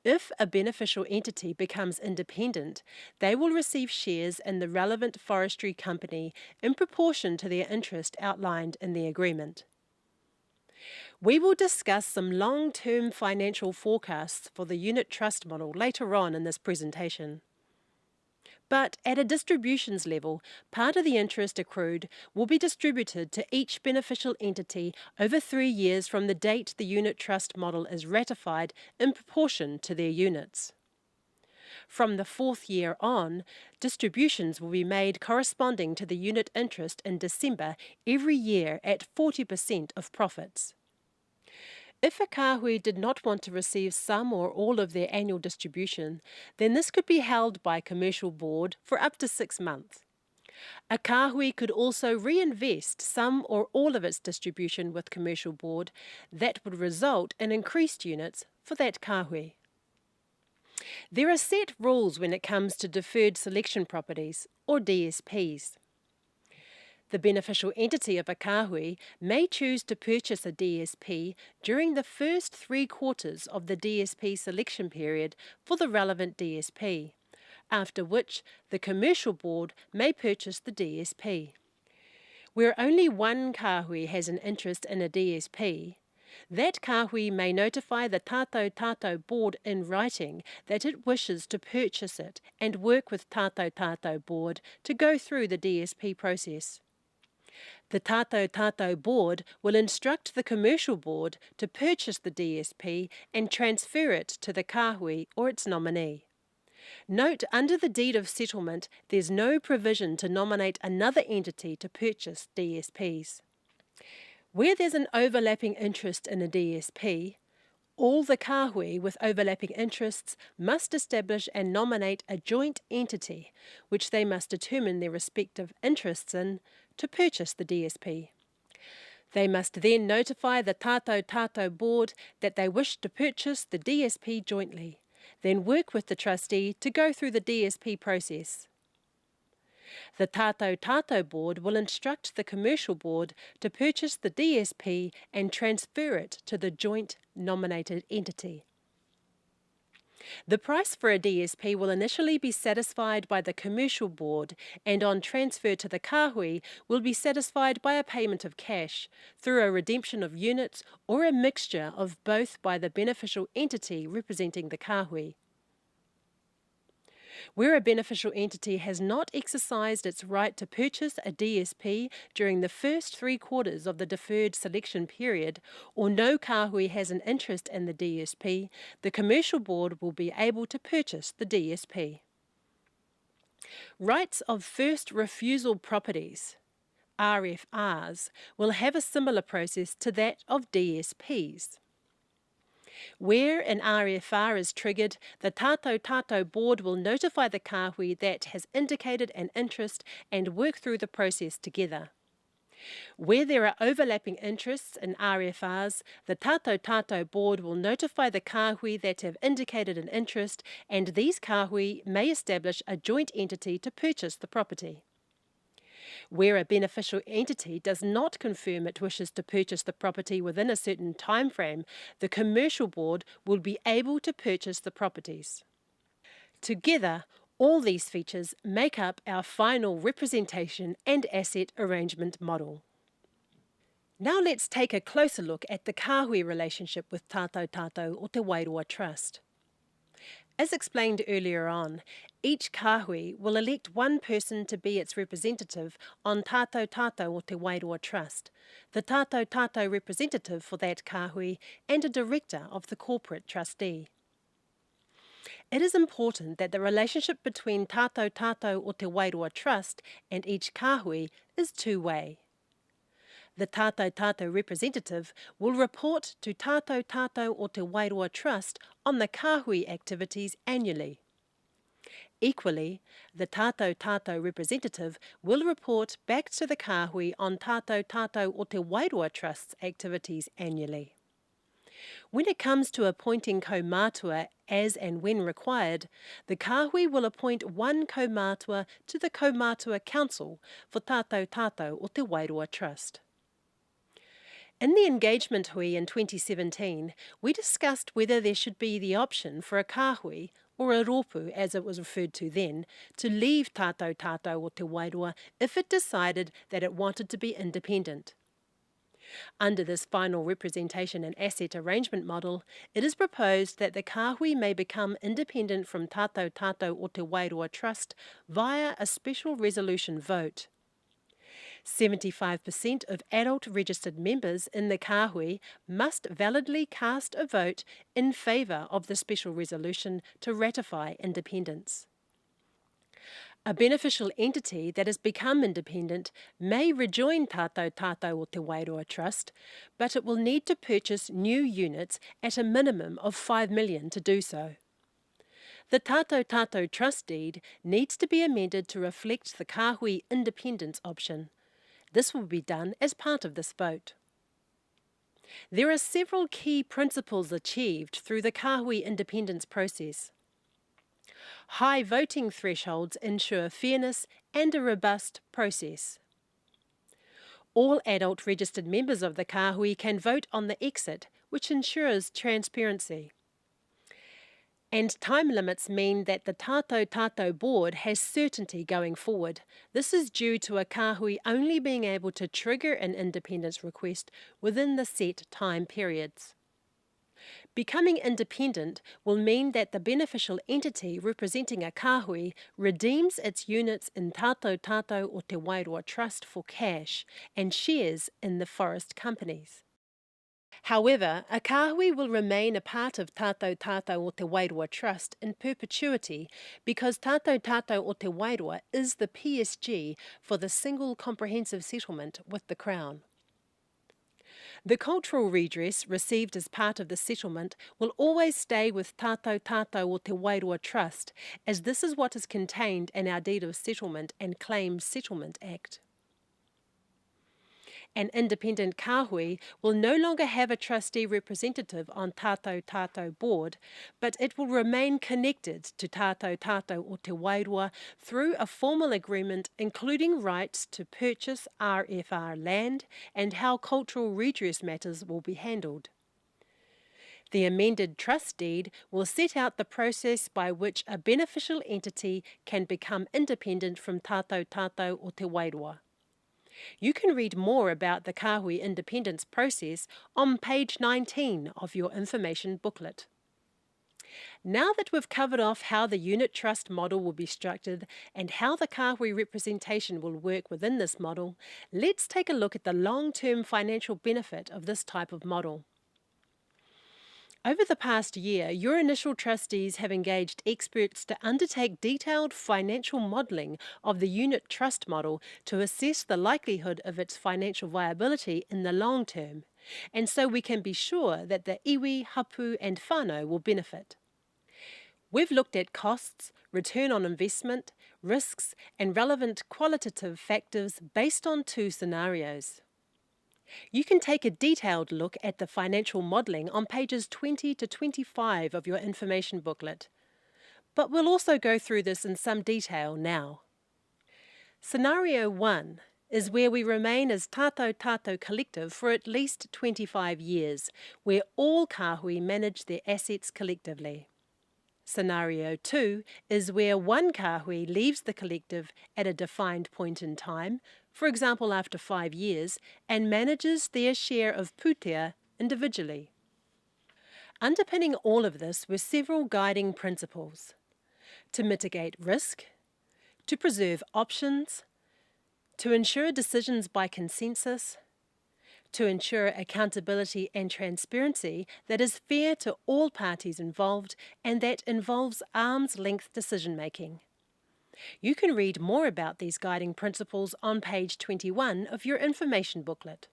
If a beneficial entity becomes independent, they will receive shares in the relevant forestry company in proportion to their interest outlined in the agreement. We will discuss some long-term financial forecasts for the unit trust model later on in this presentation. But at a distributions level, part of the interest accrued will be distributed to each beneficial entity over 3 years from the date the unit trust model is ratified in proportion to their units. From the 4th year on, distributions will be made corresponding to the unit interest in December every year at 40% of profits. If a kāhui did not want to receive some or all of their annual distribution, then this could be held by Commercial Board for up to 6 months. A kāhui could also reinvest some or all of its distribution with Commercial Board that would result in increased units for that kāhui. There are set rules when it comes to deferred selection properties, or DSPs. The beneficial entity of a kāhui may choose to purchase a DSP during the first 3 quarters of the DSP selection period for the relevant DSP, after which the Commercial Board may purchase the DSP. Where only one kāhui has an interest in a DSP, that kāhui may notify the Tātou Tātou Board in writing that it wishes to purchase it and work with Tātou Tātou Board to go through the DSP process. The Tātou Tātou Board will instruct the Commercial Board to purchase the DSP and transfer it to the kāhui or its nominee. Note, under the deed of settlement, there's no provision to nominate another entity to purchase DSPs. Where there's an overlapping interest in a DSP, all the kāhui with overlapping interests must establish and nominate a joint entity, which they must determine their respective interests in, to purchase the DSP. They must then notify the Tātou Tātou Board that they wish to purchase the DSP jointly, then work with the trustee to go through the DSP process. The Tātou Tātou Board will instruct the Commercial Board to purchase the DSP and transfer it to the joint nominated entity. The price for a DSP will initially be satisfied by the Commercial Board and on transfer to the kāhui will be satisfied by a payment of cash, through a redemption of units or a mixture of both by the beneficial entity representing the kāhui. Where a beneficial entity has not exercised its right to purchase a DSP during the first 3 quarters of the deferred selection period, or no kāhui has an interest in the DSP, the Commercial Board will be able to purchase the DSP. Rights of first refusal properties, RFRs, will have a similar process to that of DSPs. Where an RFR is triggered, the Tātou Board will notify the kāhui that has indicated an interest and work through the process together. Where there are overlapping interests in RFRs, the Tātou Board will notify the kāhui that have indicated an interest, and these kāhui may establish a joint entity to purchase the property. Where a beneficial entity does not confirm it wishes to purchase the property within a certain time frame, the Commercial Board will be able to purchase the properties. Together, all these features make up our final representation and asset arrangement model. Now let's take a closer look at the kāhui relationship with Tātou o Te Wairoa Trust. As explained earlier on, each kāhui will elect one person to be its representative on Tātou o Te Wairoa Trust, the Tātou representative for that kāhui, and a director of the corporate trustee. It is important that the relationship between Tātou o Te Wairoa Trust and each kāhui is two-way. The Tātou representative will report to Tātou o Te Wairoa Trust on the kāhui activities annually. Equally, the Tātou representative will report back to the kāhui on Tātou o Te Wairoa Trust's activities annually. When it comes to appointing kaumātua as and when required, the kāhui will appoint one kaumātua to the Kaumātua Council for Tātou o Te Wairoa Trust. In the engagement hui in 2017, we discussed whether there should be the option for a kāhui, or a rōpū as it was referred to then, to leave Tātou o Te Wairoa if it decided that it wanted to be independent. Under this final representation and asset arrangement model, it is proposed that the kāhui may become independent from Tātou o Te Wairoa Trust via a special resolution vote. 75% of adult registered members in the kāhui must validly cast a vote in favour of the special resolution to ratify independence. A beneficial entity that has become independent may rejoin Tātou o Te Wairoa Trust, but it will need to purchase new units at a minimum of 5 million to do so. The Tātou Trust deed needs to be amended to reflect the kāhui independence option. This will be done as part of this vote. There are several key principles achieved through the kāhui independence process. High voting thresholds ensure fairness and a robust process. All adult registered members of the kāhui can vote on the exit, which ensures transparency. And time limits mean that the Tātou Board has certainty going forward. This is due to a kāhui only being able to trigger an independence request within the set time periods. Becoming independent will mean that the beneficial entity representing a kāhui redeems its units in Tātou o Te Wairoa Trust for cash and shares in the forest companies. However, a kāhui will remain a part of Tātou o Te Wairoa Trust in perpetuity because Tātou o Te Wairoa is the PSG for the single comprehensive settlement with the Crown. The cultural redress received as part of the settlement will always stay with Tātou o Te Wairoa Trust, as this is what is contained in our Deed of Settlement and Claims Settlement Act. An independent kāhui will no longer have a trustee representative on Tātou Board, but it will remain connected to Tātou o Te Wairoa through a formal agreement including rights to purchase RFR land and how cultural redress matters will be handled. The amended trust deed will set out the process by which a beneficial entity can become independent from Tātou o Te Wairoa. You can read more about the kāhui independence process on page 19 of your information booklet. Now that we've covered off how the unit trust model will be structured and how the kāhui representation will work within this model, let's take a look at the long-term financial benefit of this type of model. Over the past year, your initial trustees have engaged experts to undertake detailed financial modelling of the unit trust model to assess the likelihood of its financial viability in the long term, and so we can be sure that the iwi, hapu and whānau will benefit. We've looked at costs, return on investment, risks and relevant qualitative factors based on 2 scenarios. You can take a detailed look at the financial modelling on pages 20 to 25 of your information booklet, but we'll also go through this in some detail now. Scenario 1 is where we remain as tātou collective for at least 25 years, where all kāhui manage their assets collectively. Scenario 2 is where one kāhui leaves the collective at a defined point in time, for example after 5 years, and manages their share of pūtea individually. Underpinning all of this were several guiding principles: to mitigate risk, to preserve options, to ensure decisions by consensus, to ensure accountability and transparency that is fair to all parties involved and that involves arm's-length decision-making. You can read more about these guiding principles on page 21 of your information booklet.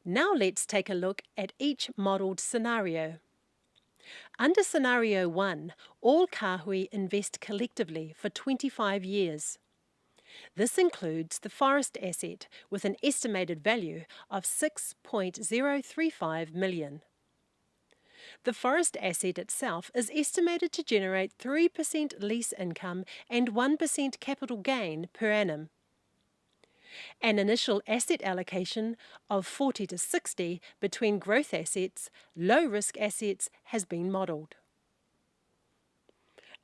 Now let's take a look at each modelled scenario. Under Scenario 1, all kāhui invest collectively for 25 years. This includes the forest asset with an estimated value of 6.035 million. The forest asset itself is estimated to generate 3% lease income and 1% capital gain per annum. An initial asset allocation of 40 to 60 between growth assets, low-risk assets has been modelled.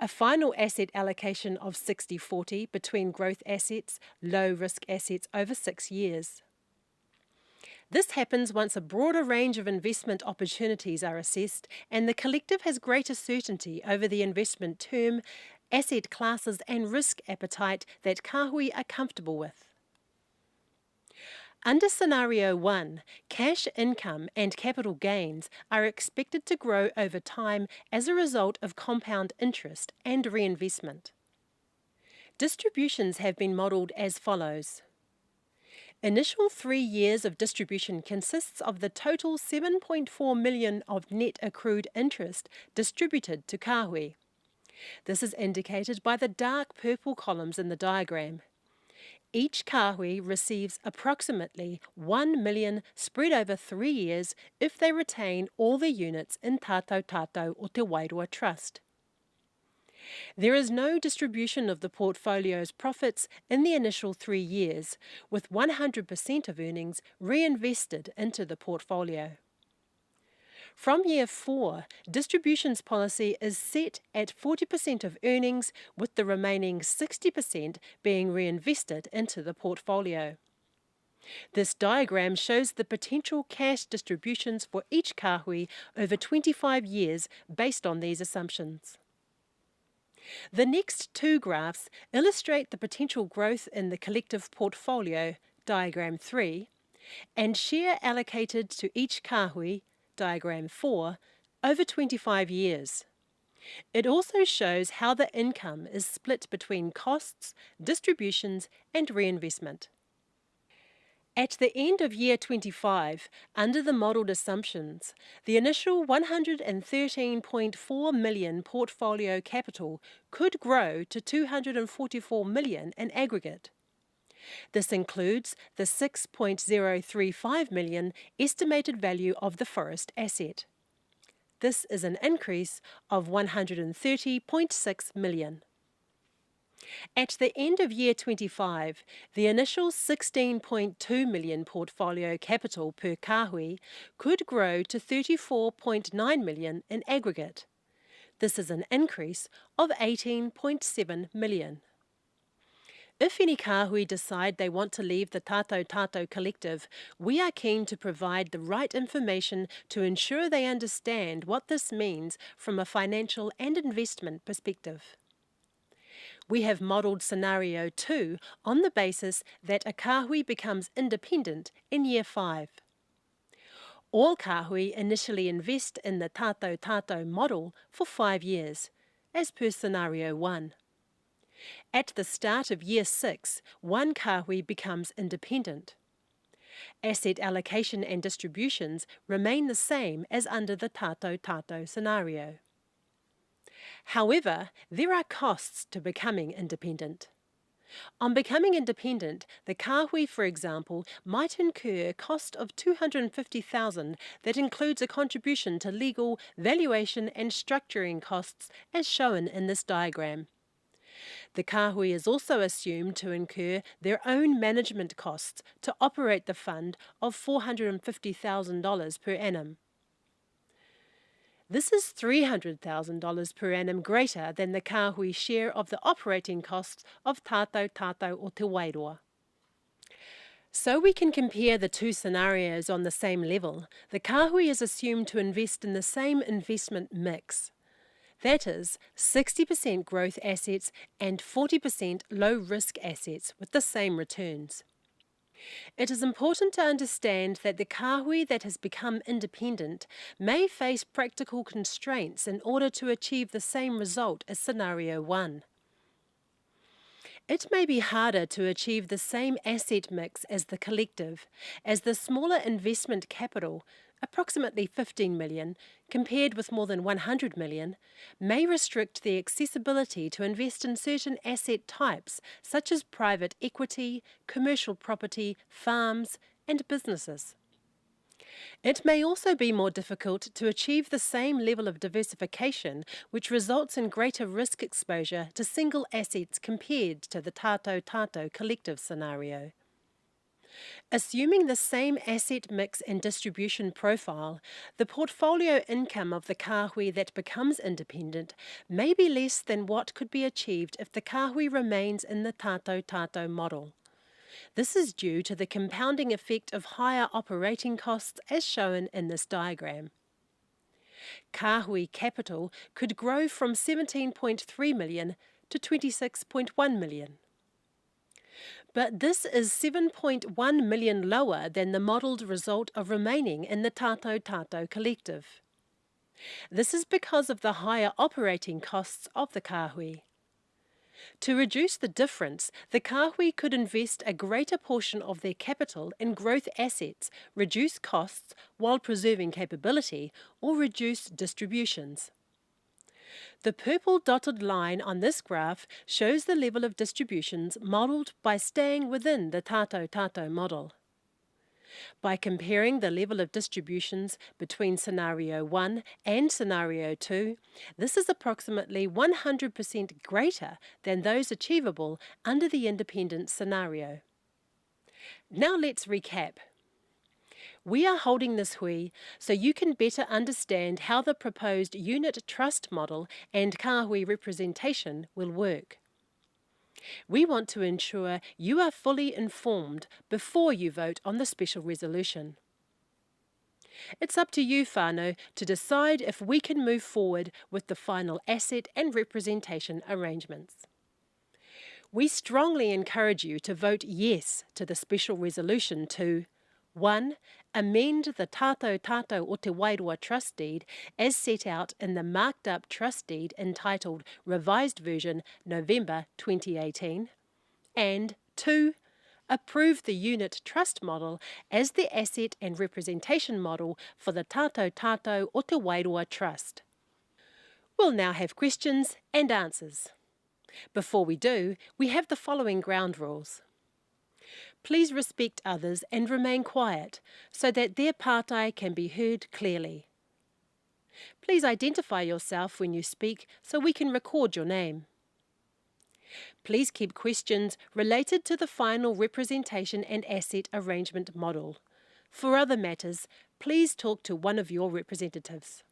A final asset allocation of 60-40 between growth assets, low-risk assets over 6 years. This happens once a broader range of investment opportunities are assessed and the collective has greater certainty over the investment term, asset classes and risk appetite that kāhui are comfortable with. Under Scenario 1, cash income and capital gains are expected to grow over time as a result of compound interest and reinvestment. Distributions have been modelled as follows. Initial 3 years of distribution consists of the total 7.4 million of net accrued interest distributed to kāhui. This is indicated by the dark purple columns in the diagram. Each kāhui receives approximately 1 million spread over 3 years if they retain all their units in tātou o te Wairua Trust. There is no distribution of the portfolio's profits in the initial 3 years, with 100% of earnings reinvested into the portfolio. From year 4, distributions policy is set at 40% of earnings, with the remaining 60% being reinvested into the portfolio. This diagram shows the potential cash distributions for each kāhui over 25 years based on these assumptions. The next 2 graphs illustrate the potential growth in the collective portfolio, diagram 3, and share allocated to each kāhui, diagram 4, over 25 years. It also shows how the income is split between costs, distributions and reinvestment. At the end of year 25, under the modelled assumptions, the initial 113.4 million portfolio capital could grow to 244 million in aggregate. This includes the 6.035 million estimated value of the forest asset. This is an increase of 130.6 million. At the end of year 25, the initial 16.2 million portfolio capital per kāhui could grow to 34.9 million in aggregate. This is an increase of 18.7 million. If any kāhui decide they want to leave the Tātou Tātou collective, we are keen to provide the right information to ensure they understand what this means from a financial and investment perspective. We have modelled scenario 2 on the basis that a kāhui becomes independent in year 5. All kāhui initially invest in the Tātou Tātou model for 5 years, as per scenario 1. At the start of year 6, one kāhui becomes independent. Asset allocation and distributions remain the same as under the Tātou Tātou scenario. However, there are costs to becoming independent. On becoming independent, the kāhui, for example, might incur a cost of $250,000 that includes a contribution to legal, valuation and structuring costs as shown in this diagram. The kāhui is also assumed to incur their own management costs to operate the fund of $450,000 per annum. This is $300,000 per annum greater than the kāhui share of the operating costs of Tātou Tātou o Te Wairoa. So we can compare the two scenarios on the same level, the kāhui is assumed to invest in the same investment mix. That is, 60% growth assets and 40% low-risk assets with the same returns. It is important to understand that the kāhui that has become independent may face practical constraints in order to achieve the same result as scenario 1. It may be harder to achieve the same asset mix as the collective, as the smaller investment capital, approximately 15 million, compared with more than 100 million, may restrict the accessibility to invest in certain asset types such as private equity, commercial property, farms, and businesses. It may also be more difficult to achieve the same level of diversification, which results in greater risk exposure to single assets compared to the Tātou Tātou collective scenario. Assuming the same asset mix and distribution profile, the portfolio income of the kāhui that becomes independent may be less than what could be achieved if the kāhui remains in the Tātou Tātou model. This is due to the compounding effect of higher operating costs as shown in this diagram. Kāhui capital could grow from 17.3 million to 26.1 million. But this is 7.1 million lower than the modelled result of remaining in the Tātou Tātou collective. This is because of the higher operating costs of the kāhui. To reduce the difference, the kāhui could invest a greater portion of their capital in growth assets, reduce costs while preserving capability, or reduce distributions. The purple dotted line on this graph shows the level of distributions modelled by staying within the Tātou Tātou model. By comparing the level of distributions between scenario 1 and scenario 2, this is approximately 100% greater than those achievable under the independent scenario. Now let's recap. We are holding this hui so you can better understand how the proposed unit trust model and kāhui representation will work. We want to ensure you are fully informed before you vote on the special resolution. It's up to you, whānau, to decide if we can move forward with the final asset and representation arrangements. We strongly encourage you to vote yes to the special resolution to 1. Amend the Tātou Tātou o Te Wairoa Trust Deed as set out in the marked up trust deed entitled Revised Version November 2018. And 2. Approve the unit trust model as the asset and representation model for the Tātou Tātou o Te Wairoa Trust. We'll now have questions and answers. Before we do, we have the following ground rules. Please respect others and remain quiet so that their pātai can be heard clearly. Please identify yourself when you speak so we can record your name. Please keep questions related to the final representation and asset arrangement model. For other matters, please talk to one of your representatives.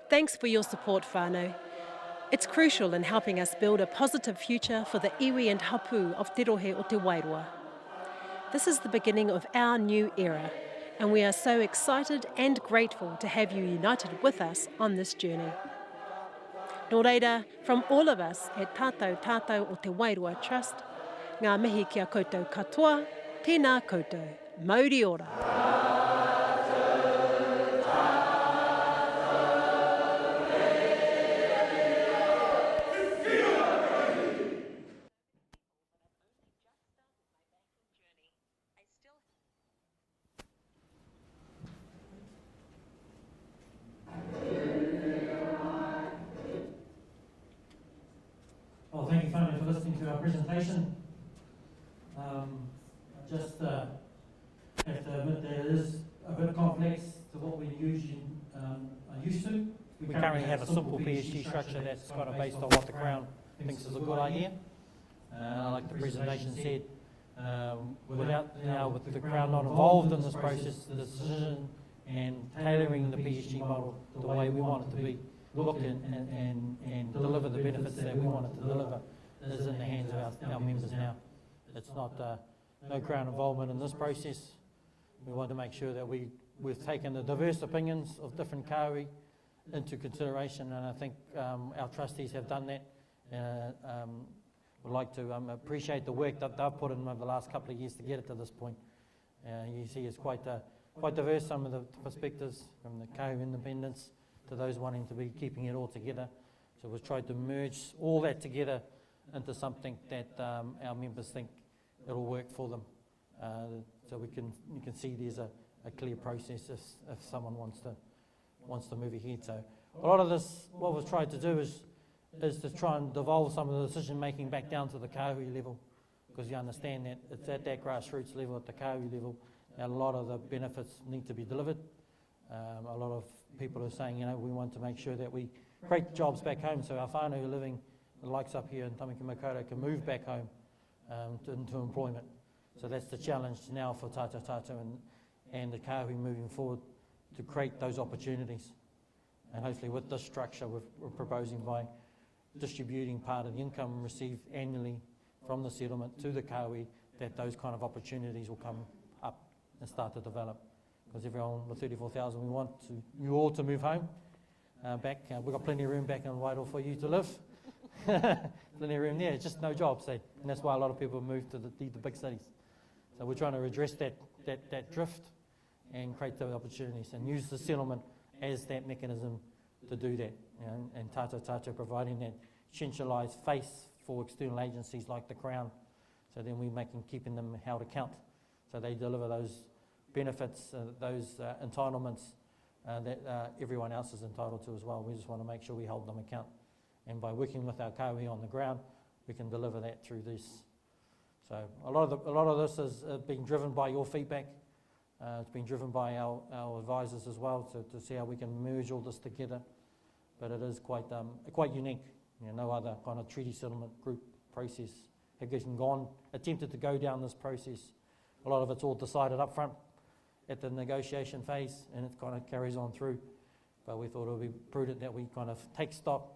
Thanks for your support, whānau. It's crucial in helping us build a positive future for the iwi and hapu of Te Rohe o Te Wairoa. This is the beginning of our new era, and we are so excited and grateful to have you united with us on this journey. Nō reira, from all of us at Tātou Tātou o Te Wairoa Trust, ngā mihi kia koutou katoa, tēnā koutou, mauri ora. Well, thank you, Whānau, for listening to our presentation. I just have to admit that it is a bit complex to what we usually are used to. We currently have a simple PSG structure that's kind of based on what the Crown thinks is a good idea. Like the presentation said, with the Crown not involved in this process, the decision and tailoring the PSG model the way we want it to be looked and deliver the benefits that we want it to deliver is in the hands of our members now. It's not no Crown involvement in this process. We want to make sure that we've taken the diverse opinions of different kauri into consideration, and I think our trustees have done that. Would like to appreciate the work that they've put in over the last couple of years to get it to this point. You see it's quite diverse, some of the perspectives from the kauri independents to those wanting to be keeping it all together. So we've tried to merge all that together into something that our members think it'll work for them. So you can see there's a clear process if someone wants to move ahead. So a lot of this, what we've tried to do is to try and devolve some of the decision making back down to the kauri level, because you understand that it's at that grassroots level, at the kauri level, and a lot of the benefits need to be delivered. A lot of people are saying, we want to make sure that we create jobs back home so our whānau who are living, the likes up here in Tamaki Makaurau, can move back home into employment. So that's the challenge now for Tātou Tātou and the kauri moving forward, to create those opportunities. And hopefully with this structure we're proposing, by distributing part of the income received annually from the settlement to the kauri, that those kind of opportunities will come up and start to develop. Because everyone, with 34,000, we want you all to move home back. We've got plenty of room back in Wairoa for you to live. Plenty of room there, it's just no jobs, and that's why a lot of people move to the big cities. So we're trying to address that drift and create those opportunities and use the settlement as that mechanism to do that. And Tātou Tātou providing that centralised face for external agencies like the Crown, so then we're keeping them held account, so they deliver those benefits, those entitlements that everyone else is entitled to as well. We just want to make sure we hold them account, and by working with our kauri on the ground, we can deliver that through this. So a lot of this is being driven by your feedback. It's been driven by our advisors as well, to see how we can merge all this together. But it is quite unique. No other kind of treaty settlement group process have attempted to go down this process. A lot of it's all decided up front at the negotiation phase, and it kind of carries on through. But we thought it would be prudent that we kind of take stock.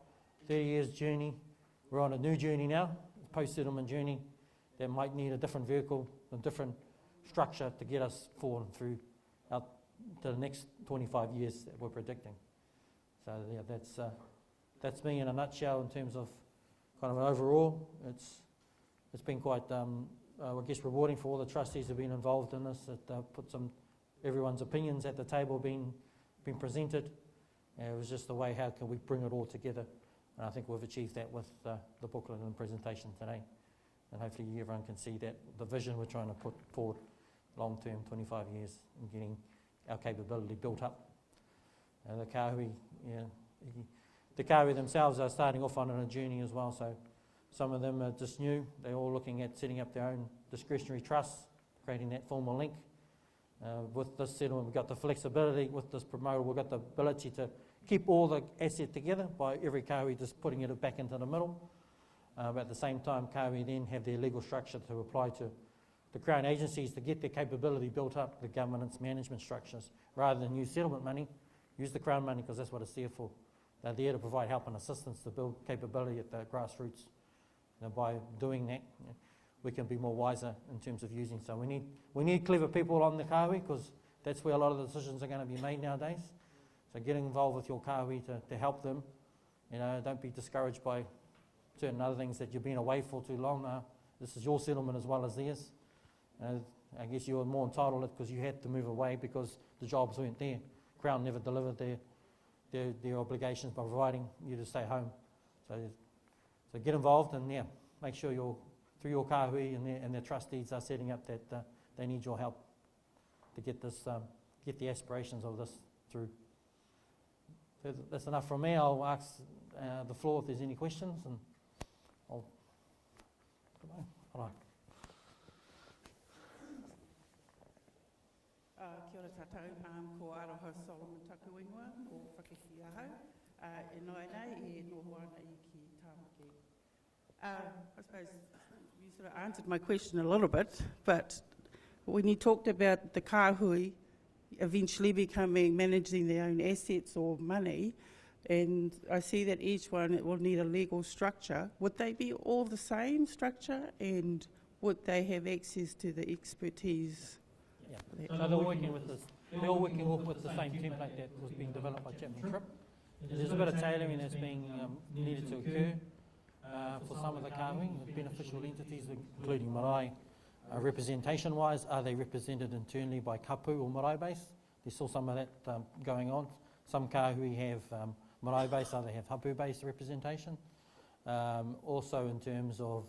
30 years journey, we're on a new journey now, post-settlement journey, that might need a different vehicle, a different structure to get us forward through out to the next 25 years that we're predicting. So yeah, that's me in a nutshell in terms of kind of an overall. It's been quite, I guess, rewarding for all the trustees who've been involved in this. That put everyone's opinions at the table being presented. It was just the way, how can we bring it all together? And I think we've achieved that with the booklet and presentation today. And hopefully everyone can see that the vision we're trying to put forward long-term, 25 years, in getting our capability built up. The kauri themselves are starting off on a journey as well, so some of them are just new. They're all looking at setting up their own discretionary trusts, creating that formal link. With this settlement, we've got the flexibility. With this promoter, we've got the ability to keep all the asset together by every kauri just putting it back into the middle. But at the same time, kauri then have their legal structure to apply to the Crown agencies to get their capability built up, the governance management structures, rather than use settlement money. Use the Crown money, because that's what it's there for. they're there to provide help and assistance to build capability at the grassroots. By doing that, we can be more wiser in terms of using. So we need clever people on the kahui, because that's where a lot of the decisions are going to be made nowadays. So getting involved with your kahui to help them. Don't be discouraged by certain other things that you've been away for too long. This is your settlement as well as theirs. I guess you were more entitled because you had to move away because the jobs weren't there. Crown never delivered their obligations by providing you to stay home. So get involved and make sure through your kahui and their trustees are setting up that they need your help to get the aspirations of this through. So that's enough from me. I'll ask the floor if there's any questions, and I'll. Kia ora tātou, ko Aroha Solomon taku ingoa, ko whakaki ahau. E noi nei, e noho ana I ki tāmaki. I suppose you sort of answered my question a little bit, but when you talked about the kahui eventually managing their own assets or money, and I see that each one will need a legal structure, would they be all the same structure, and would they have access to the expertise? So they're all working with the same template that was being developed by Chapman Tripp. There's a bit of tailoring that's being needed to occur for some of the kahui, the beneficial entities, including marae. Representation-wise, are they represented internally by kapu or marae base? There's still some of that going on. Some kahui have marae base, others have hapu-based representation. Also in terms of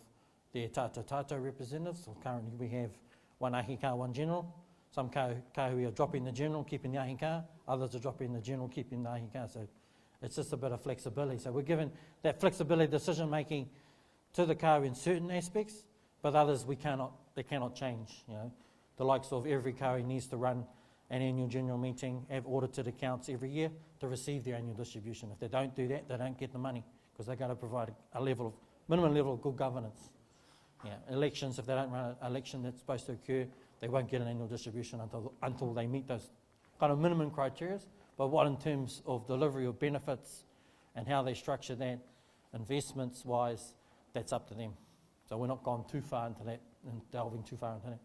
their tata representatives, so currently we have one ahika, one general. Some kahui are dropping the general, keeping the ahika. Others are dropping the general, keeping the ahika. So it's just a bit of flexibility. So we're given that flexibility decision making to the kahui in certain aspects, but others they cannot change. The likes of every kahui needs to run an annual general meeting, have audited accounts every year to receive their annual distribution. If they don't do that, they don't get the money, because they've got to provide minimum level of good governance. Elections, if they don't run an election that's supposed to occur, they won't get an annual distribution until they meet those kind of minimum criteria. But what in terms of delivery of benefits and how they structure that, investments-wise, that's up to them. So we're not gone too far into that and delving too far into that.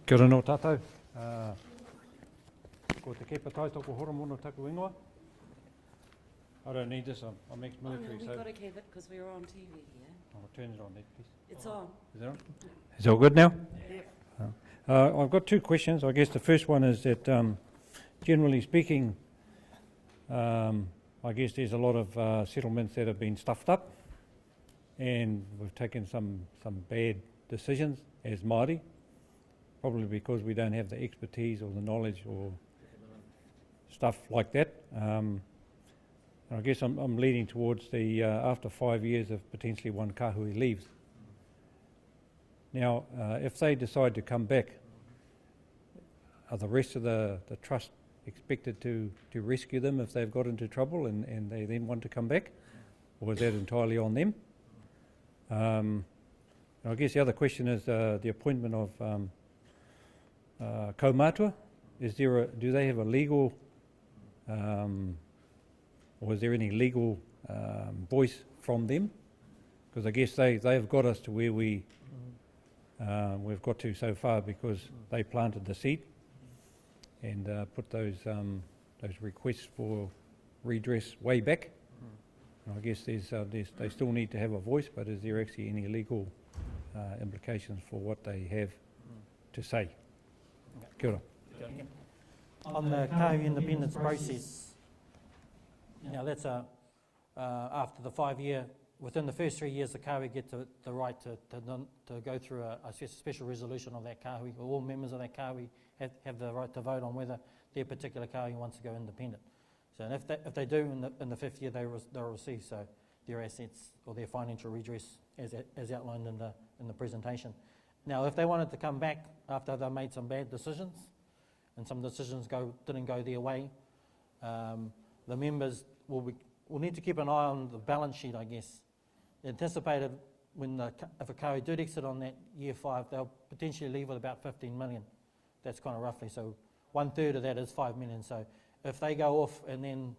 Kia ora no tātou. Ko te kepa tai toko horomono taku ingoa. I don't need this, I'm ex-military. We've got to keep it because we're on TV here. I'll turn it on there, please. It's on. Is it on? Is it all good now? Yeah. I've got two questions. I guess the first one is that, generally speaking, I guess there's a lot of settlements that have been stuffed up, and we've taken some bad decisions as Māori, probably because we don't have the expertise or the knowledge or stuff like that. I guess I'm leading towards the after 5 years of potentially one kahui leaves. Now, if they decide to come back, are the rest of the trust expected to rescue them if they've got into trouble and they then want to come back? Or is that entirely on them? I guess the other question is the appointment of kaumatua. Do they have a legal, or is there any legal voice from them? Because I guess they've got us to where we've got to so far because they planted the seed and put those requests for redress way back. I guess they still need to have a voice, but is there actually any legal implications for what they have to say? Kia ora. On the kahui independence process, that's after the 5 year, within the first 3 years, the kahui get the right to go through a special resolution of that kahui. All members of that kahui have the right to vote on whether their particular kahui wants to go independent. So and if they do in the 5th year, they'll receive their assets or their financial redress as outlined in the presentation. Now, if they wanted to come back after they made some bad decisions, and some decisions didn't go their way, the members will need to keep an eye on the balance sheet, I guess. The anticipated if a kauri did exit on that year 5, they'll potentially leave with about 15 million. That's kind of roughly. So 1/3 of that is 5 million. So if they go off and then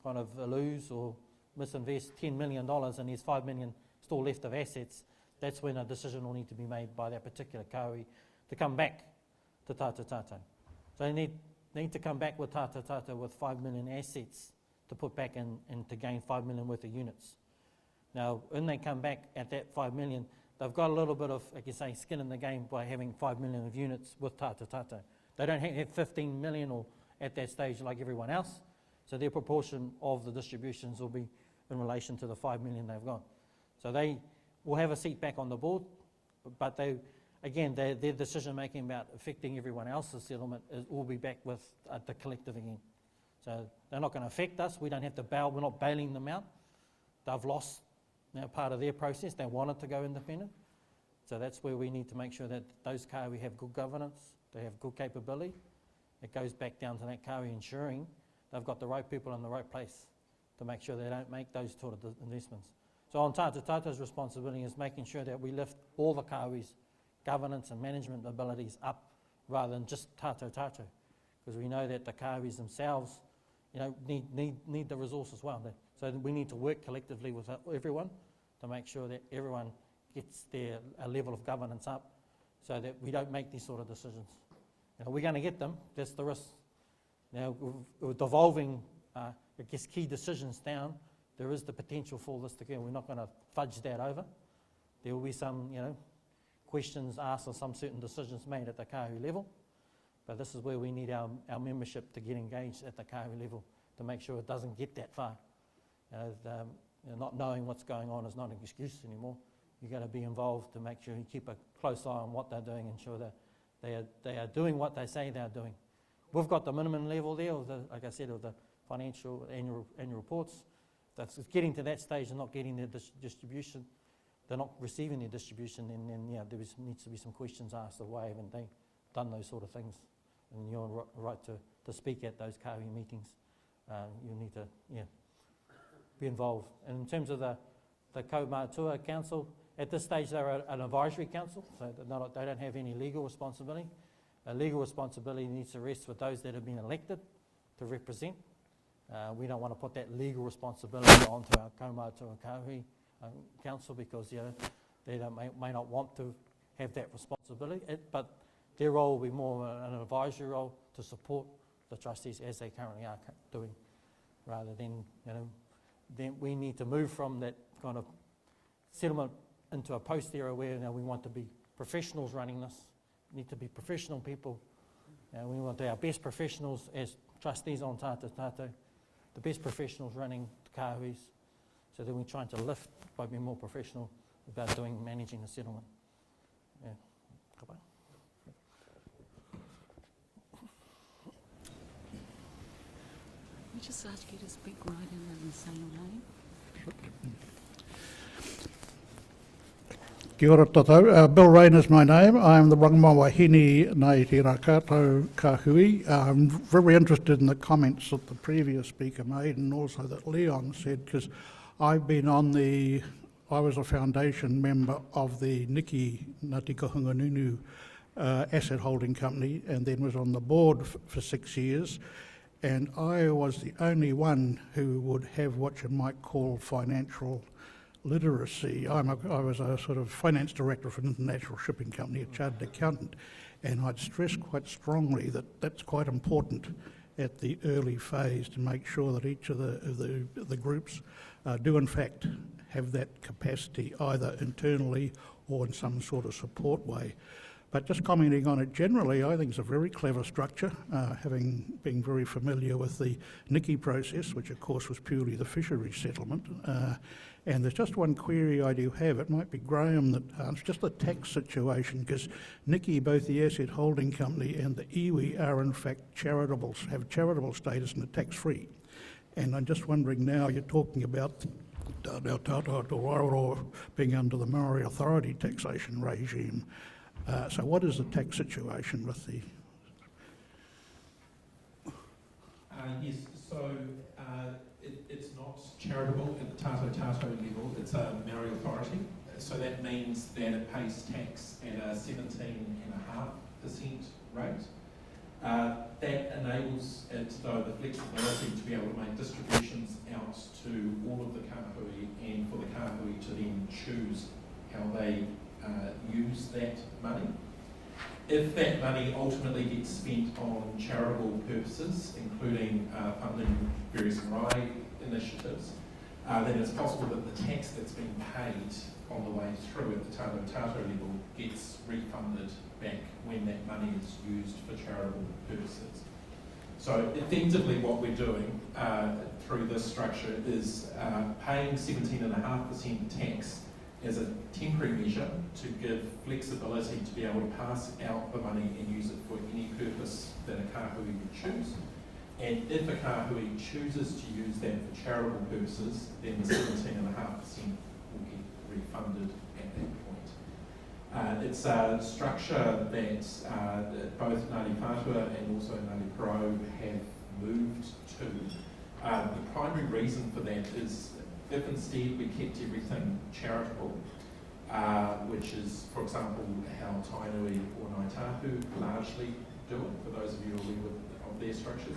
kind of lose or misinvest $10 million and there's 5 million still left of assets, that's when a decision will need to be made by that particular kauri to come back to Tata Tata. So they need to come back with Tata Tata with 5 million assets to put back in and to gain 5 million worth of units. Now, when they come back at that 5 million, they've got a little bit of, like you say, skin in the game by having 5 million of units with Tata Tata. They don't have 15 million or at that stage like everyone else, so their proportion of the distributions will be in relation to the 5 million they've got. So they will have a seat back on the board, but their decision making about affecting everyone else's settlement will be back with the collective again. So they're not going to affect us. We don't have to bail. We're not bailing them out. They've lost part of their process. They wanted to go independent. So that's where we need to make sure that those kauri have good governance, they have good capability. It goes back down to that kauri ensuring they've got the right people in the right place to make sure they don't make those sort of investments. So on Tata Tata's responsibility is making sure that we lift all the kauri's governance and management abilities up rather than just Tata Tata, because we know that the kauris themselves need the resource as well. So we need to work collectively with everyone to make sure that everyone gets their level of governance up so that we don't make these sort of decisions. We're going to get them, that's the risk. With devolving, key decisions down, there is the potential for this to go. We're not going to fudge that over. There will be some, questions asked or some certain decisions made at the kauri level, but this is where we need our membership to get engaged at the kauri level to make sure it doesn't get that far. Not knowing what's going on is not an excuse anymore. You've got to be involved to make sure you keep a close eye on what they're doing and ensure that they are doing what they say they're doing. We've got the minimum level there, like I said, of the financial annual reports. That's getting to that stage and not getting their distribution. They're not receiving their distribution, and then there needs to be some questions asked of why haven't they done those sort of things. And you're right to speak at those kauri meetings. You need to be involved. And in terms of the Kaumātua Council, at this stage they're an advisory council, so they don't have any legal responsibility. Legal responsibility needs to rest with those that have been elected to represent. We don't want to put that legal responsibility onto our Kaumātua Kauri Council because they may not want to have that responsibility, but their role will be more an advisory role to support the trustees as they currently are doing, rather than then we need to move from that kind of settlement into a post era where we want to be professionals running this. We need to be professional people. We want our best professionals as trustees on Tata Tata, the best professionals running the kauris, so that we're trying to lift by being more professional about managing the settlement. Yeah. We just ask you to speak right in and say your name. Kia ora tātou. Bill Rain is my name. I'm the Rangamawahine nei te Rakato Kahui. I'm very interested in the comments that the previous speaker made and also that Leon said, because I was a foundation member of the Niki Ngāti Kahunganunu asset holding company, and then was on the board for 6 years. And I was the only one who would have what you might call financial literacy. I was a sort of finance director for an international shipping company, a chartered accountant, and I'd stress quite strongly that that's quite important at the early phase to make sure that each of the groups do in fact have that capacity either internally or in some sort of support way. But just commenting on it generally, I think it's a very clever structure, having been very familiar with the Niki process, which of course was purely the fisheries settlement. And there's just one query I do have. It might be Graham that it's just the tax situation, because Niki, both the asset holding company and the iwi, are in fact charitable, have charitable status and are tax-free. And I'm just wondering now, you're talking about being under the Maori Authority taxation regime. So what is the tax situation with the... Yes, so it's not charitable at the Tato level, it's a Maori Authority. So that means that it pays tax at a 17.5% rate. That enables it, though, the flexibility to be able to make distributions out to all of the kāhui and for the kāhui to then choose how they use that money. If that money ultimately gets spent on charitable purposes, including funding various marae initiatives, then it's possible that the tax that's been paid on the way through at the Tātou Tātou level gets refunded back when that money is used for charitable purposes. So effectively what we're doing through this structure is paying 17.5% tax as a temporary measure to give flexibility to be able to pass out the money and use it for any purpose that a kāhui would choose. And if a kāhui chooses to use that for charitable purposes, then the 17.5% will get refunded at that point. It's a structure that both Ngāti Whātua and also Ngāti Porou have moved to. The primary reason for that is if instead we kept everything charitable, which is, for example, how Tainui or Ngāi Tahu largely do it, for those of you who are aware of their structures,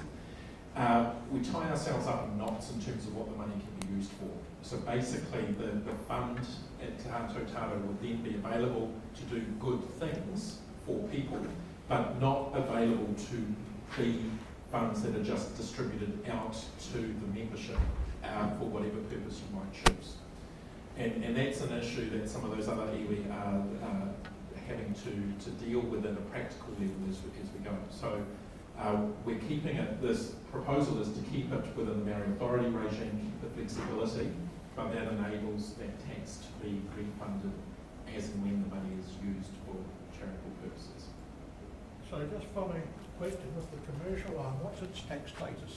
we tie ourselves up in knots in terms of what the money can be used for. So basically the fund at Tātou Tātou would then be available to do good things for people, but not available to be funds that are just distributed out to the membership for whatever purpose you might choose. And that's an issue that some of those other iwi are having to deal with at a practical level as we go. So we're keeping it, this proposal is to keep it within the Maori Authority regime, keep the flexibility, but that enables that tax to be refunded as and when the money is used for charitable purposes. So just following the question with the commercial arm, what's its tax status?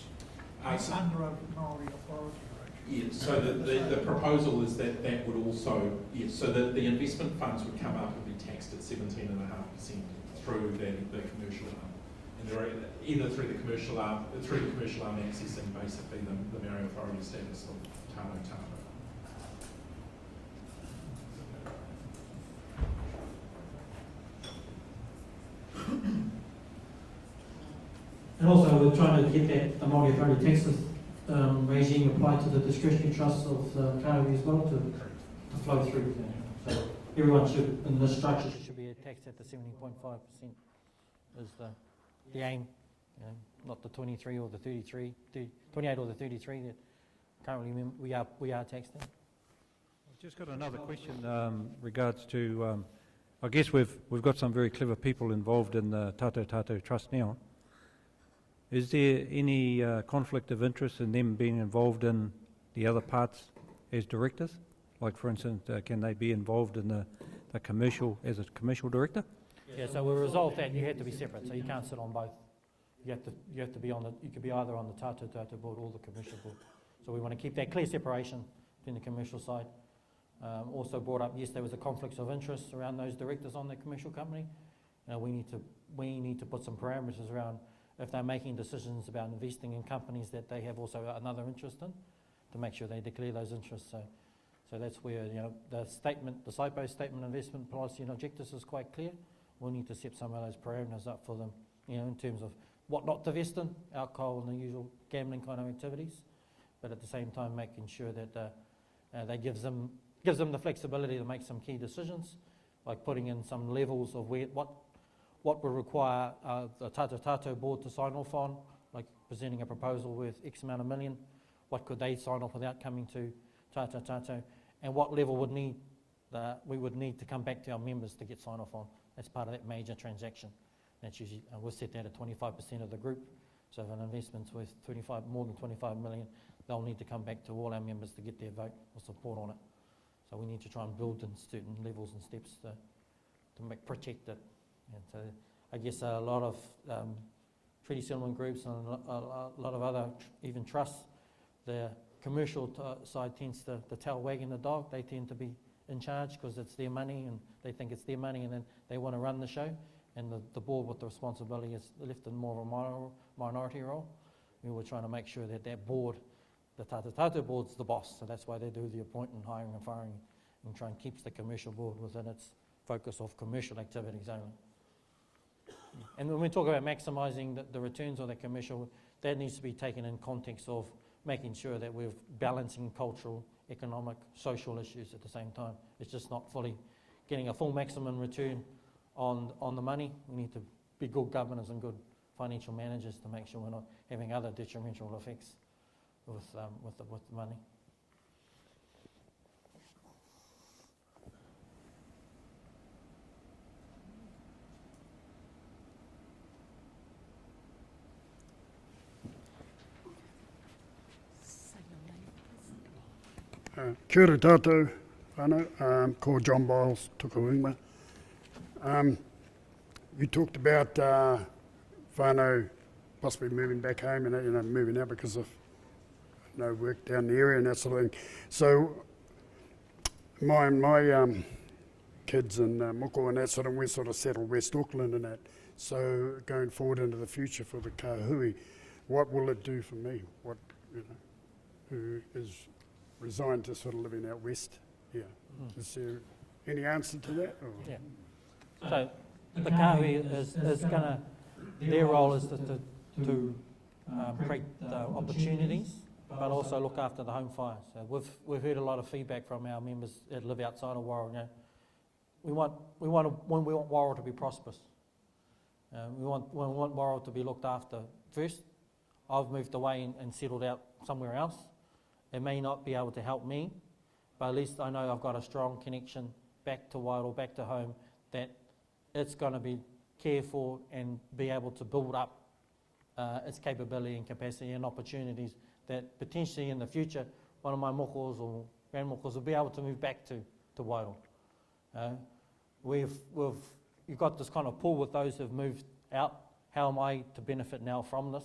It's So, under a Maori Authority regime. yeah, so the proposal is that that would also, yes, so the investment funds would come up and be taxed at 17.5% through the commercial arm. And they're either through the commercial arm accessing basically the Maori Authority status of Tātou Tātou. And also, we're trying to get that the Māori Authority tax regime applied to the discretionary trusts of the kāhui as well to flow through. So everyone should, in this structure, should be taxed at the 17.5% is the aim, not the 23 or the 33, 28 or the 33 that currently we are taxed in. I've just got another question regards to, I guess we've got some very clever people involved in the Tātou Tātou Trust now. Is there any conflict of interest in them being involved in the other parts as directors? Like, for instance, can they be involved in the commercial as a commercial director? Yeah, so we resolved that you have to be separate, so you can't sit on both. You have to be on the. You could be either on the Tātou Tātou board or the commercial board. So we want to keep that clear separation between the commercial side. Also brought up, yes, there was a conflict of interest around those directors on the commercial company. We need to put some parameters around if they're making decisions about investing in companies that they have also another interest in, to make sure they declare those interests. So that's where the statement, the SIPO statement of investment policy and objectives is quite clear. We'll need to set some of those parameters up for them, in terms of what not to invest in, alcohol and the usual gambling kind of activities, but at the same time making sure that they gives them the flexibility to make some key decisions, like putting in some levels of what will require the Tātou Tātou board to sign off on, like presenting a proposal worth X amount of million. What could they sign off without coming to Tātou Tātou, and what level we would need to come back to our members to get sign off on. That's part of that major transaction. That's usually we'll set that at 25% of the group. So if an investment's worth more than 25 million, they'll need to come back to all our members to get their vote or support on it. So we need to try and build in certain levels and steps to protect it. And so I guess a lot of treaty settlement groups and a lot of other even trusts, the commercial side tends to tail wagging the dog. They tend to be in charge because it's their money and they think it's their money, and then they want to run the show. And the board with the responsibility is left in more of a minority role. We were trying to make sure that board, the Tātou Tātou board's the boss, so that's why they do the appointing, hiring and firing and try and keeps the commercial board within its focus of commercial activities only. And when we talk about maximising the returns of the commercial, that needs to be taken in context of making sure that we're balancing cultural, economic, social issues at the same time. It's just not fully getting a full maximum return on the money. We need to be good governors and good financial managers to make sure we're not having other detrimental effects with the money. Kia ora tātou whānau, ko John Biles, tuku ingoa. You talked about whānau possibly moving back home and moving out because of no work down the area and that sort of thing. So my kids and moko and that sort of, we sort of settled West Auckland and that. So going forward into the future for the Kahui, what will it do for me? What, who is resigned to sort of living out west here? Is there any answer to that? Or? Yeah. So the Kahui is going to, their role is to create opportunities, but also look after the home fires. So we've heard a lot of feedback from our members that live outside of Warrell. We want Warrell to be prosperous. We want Warrell to be looked after first. I've moved away and settled out somewhere else. It may not be able to help me, but at least I know I've got a strong connection back to Wairoa, back to home, that it's going to be cared for and be able to build up its capability and capacity and opportunities that potentially in the future one of my mokos or grandmokos will be able to move back to Wairoa. You've got this kind of pull with those who've moved out. How am I to benefit now from this?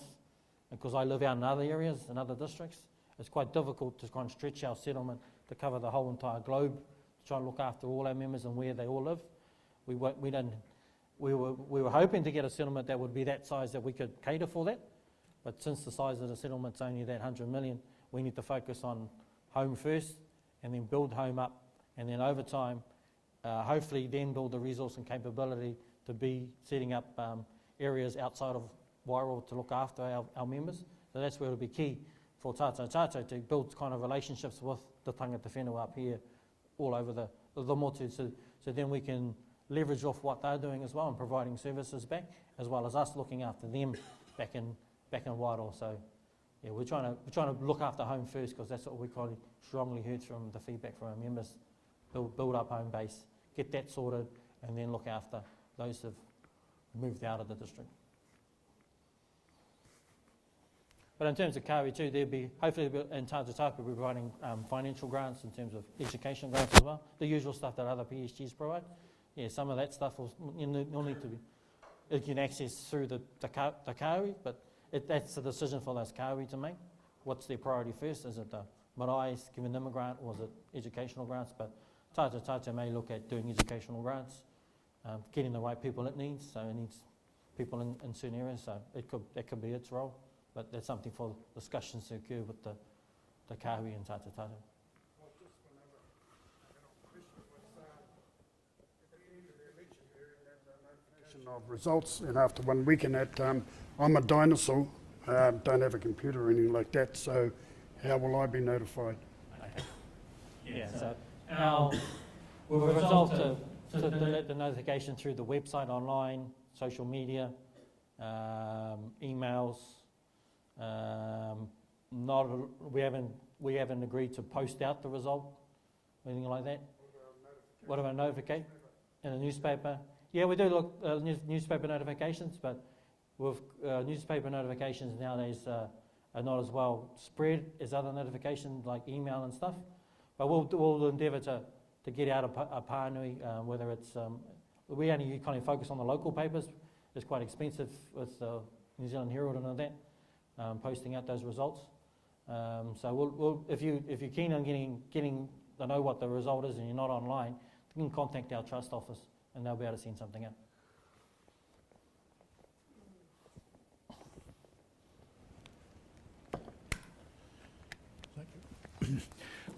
Because I live out in other areas, in other districts. It's quite difficult to kind of stretch our settlement to cover the whole entire globe, to try and look after all our members and where they all live. We were hoping to get a settlement that would be that size that we could cater for that, but since the size of the settlement's only that 100 million, we need to focus on home first and then build home up, and then over time, hopefully then build the resource and capability to be setting up areas outside of Wairoa to look after our members. So that's where it'll be key for tātou to build kind of relationships with the tangata whenua up here all over the motu, so then we can leverage off what they're doing as well and providing services back, as well as us looking after them back in Wairoa. So yeah, we're trying to look after home first, because that's what we quite strongly heard from the feedback from our members. Build up home base, get that sorted, and then look after those who've moved out of the district. But in terms of Kawi too, there'll be, hopefully in Tātou we'll be providing financial grants in terms of education grants as well. The usual stuff that other PSGs provide. Yeah, some of that stuff you'll need to be, you can access through the Kawi, but that's a decision for those Kawi to make. What's their priority first? Is it the marae's, giving them a grant, or is it educational grants? But Tātou may look at doing educational grants, getting the right people it needs. So it needs people in certain areas, so that could be its role. But that's something for discussions to occur with the Kahui and Tātou. Of results, and after 1 week in that, I'm a dinosaur, don't have a computer or anything like that, so how will I be notified? Yeah, so we've resolved to let the notification through the website, online, social media, emails. We haven't agreed to post out the result, anything like that. What about notification in a newspaper? Yeah, we do newspaper notifications, but with newspaper notifications nowadays are not as well spread as other notifications like email and stuff. But we'll endeavour to get out a pānui, whether it's we only kind of focus on the local papers. It's quite expensive with New Zealand Herald and all that, posting out those results. So we'll if you're keen on getting to know what the result is and you're not online, you can contact our trust office and they'll be able to send something out. Thank you.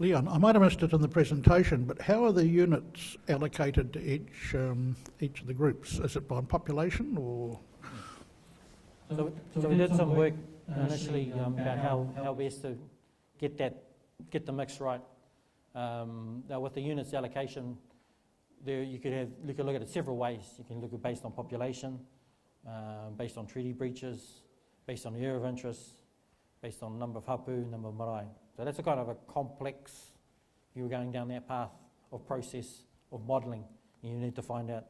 Leon, I might have missed it in the presentation, but how are the units allocated to each of the groups? Is it by population or? So we did some work initially about how best to get the mix right. Now with the units allocation, you could look at it several ways. You can look at based on population, based on treaty breaches, based on area of interest, based on number of hapu, number of marae. So that's a kind of a complex, if you were going down that path of process of modelling. You need to find out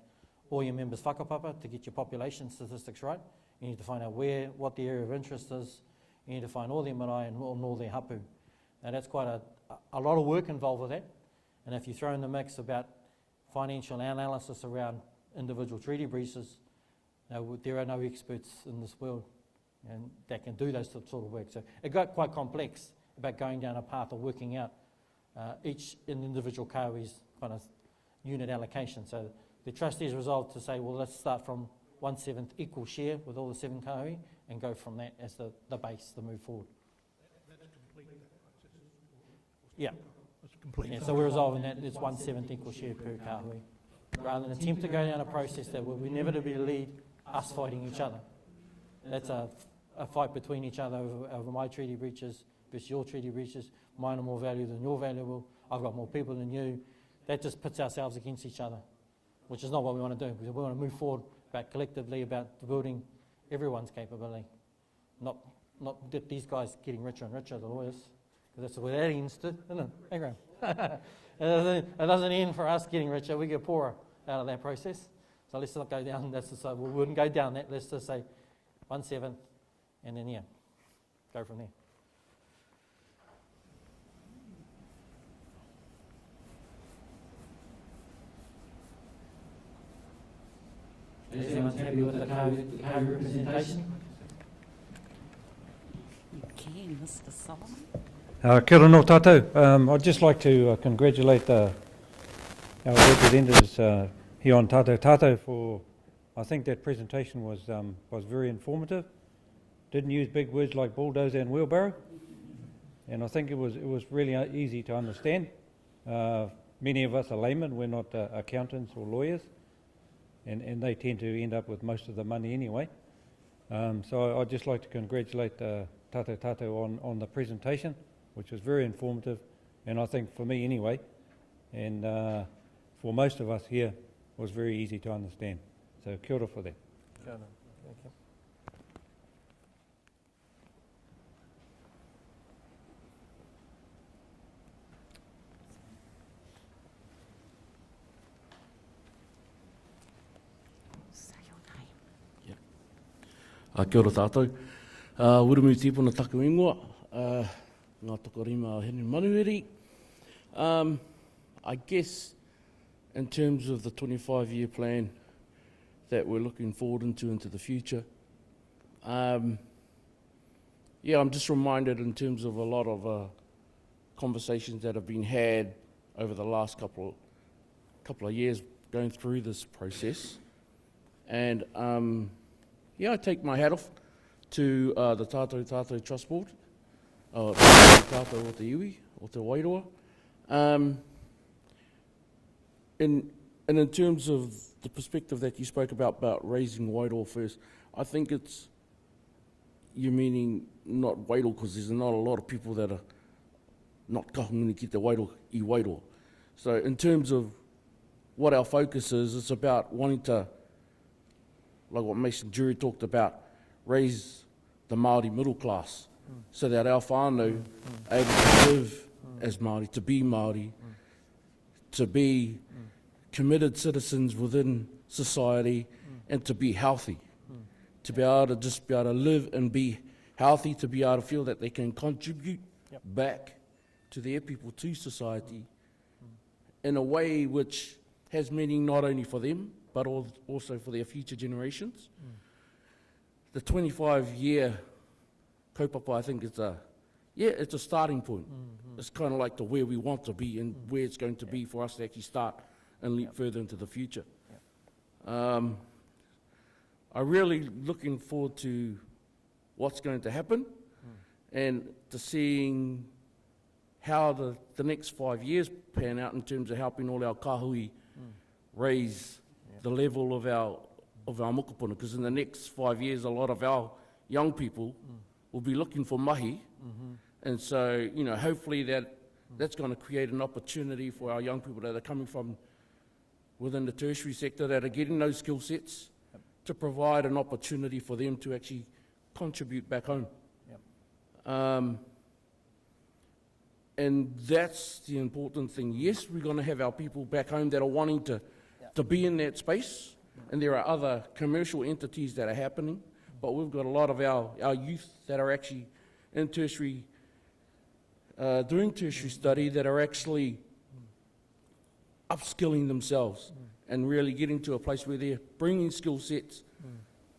all your members' whakapapa to get your population statistics right. You need to find out what the area of interest is. You need to find all their marae and all their hapu. Now that's quite a lot of work involved with that. And if you throw in the mix about financial analysis around individual treaty breaches, there are no experts in this world and that can do those sort of work. So it got quite complex about going down a path of working out each individual kawi's kind of unit allocation. So the trustees resolved to say, well, let's start from 1/7 equal share with all the 7 kawi and go from that as the base to move forward. That's complete. Yeah. That's complete. Yeah, so we're resolving that it's 1/7 equal share per kawi, rather than attempt to go down a process that will inevitably lead us fighting each other. That's a fight between each other over my treaty breaches versus your treaty breaches. Mine are more valuable than you're valuable. I've got more people than you. That just pits ourselves against each other, which is not what we want to do. We want to move forward collectively about building everyone's capability, not that these guys getting richer and richer, the lawyers, because that's where that ends, isn't it? Hey, Graham. It doesn't end for us getting richer. We get poorer out of that process. So let's not go down. We wouldn't go down that. Let's just say 1/7, and then go from there. Is anyone happy with the co-representation? You can, Mr. Solomon. Kia ora no tātou. I'd just like to congratulate our representatives here on Tātou for, I think that presentation was very informative. Didn't use big words like bulldozer and wheelbarrow, and I think it was really easy to understand. Many of us are laymen, we're not accountants or lawyers, and they tend to end up with most of the money anyway. So I'd just like to congratulate Tātou on the presentation, which was very informative, and I think for me anyway, and for most of us here, was very easy to understand. So kia ora for that. Kia ora. Thank you. Say your name. Kia ora tātou. Urumi tīpuna taku ingoa. Ngā tokorima o Hene Manuhiri. I guess in terms of the 25-year plan that we're looking forward into the future, I'm just reminded in terms of a lot of conversations that have been had over the last couple of years going through this process. And I take my hat off to the Tātou Trust Board, Tātou o te iwi, o te Wairoa. And in terms of the perspective that you spoke about raising Wairoa first, I think you're meaning not Wairoa, because there's not a lot of people that are not kahunguni ki te Wairoa I Wairoa. So in terms of what our focus is, it's about wanting to, like what Mason Jury talked about, raise the Māori middle class so that our whānau are able to live as Māori, to be Māori, to be committed citizens within society, and to be healthy, to be able to live and be healthy, to be able to feel that they can contribute back to their people, to society, in a way which has meaning not only for them, but also for their future generations. The 25-year kaupapa, I think, it's a starting point. It's kind of like to where we want to be and where it's going to be for us to actually start and leap further into the future. I'm really looking forward to what's going to happen and to seeing how the next 5 years pan out in terms of helping all our kahui raise the level of our mokopuna, because in the next 5 years, a lot of our young people will be looking for mahi, and so, you know, hopefully that's going to create an opportunity for our young people that are coming from within the tertiary sector that are getting those skill sets to provide an opportunity for them to actually contribute back home. And that's the important thing. Yes, we're going to have our people back home that are wanting to be in that space, and there are other commercial entities that are happening, but we've got a lot of our youth that are actually in tertiary, doing tertiary study, that are actually upskilling themselves and really getting to a place where they're bringing skill sets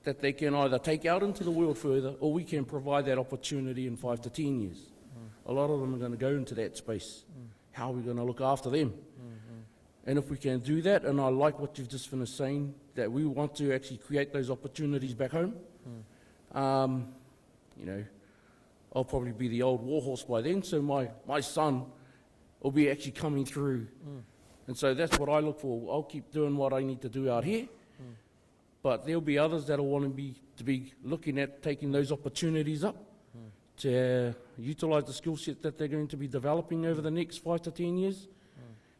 that they can either take out into the world further, or we can provide that opportunity in 5 to 10 years. A lot of them are going to go into that space. How are we going to look after them? And if we can do that, and I like what you've just finished saying, that we want to actually create those opportunities back home, you know, I'll probably be the old warhorse by then, so my son will be actually coming through. And so that's what I look for. I'll keep doing what I need to do out here, but there'll be others that will want to be looking at taking those opportunities up to utilise the skill set that they're going to be developing over the next 5 to 10 years.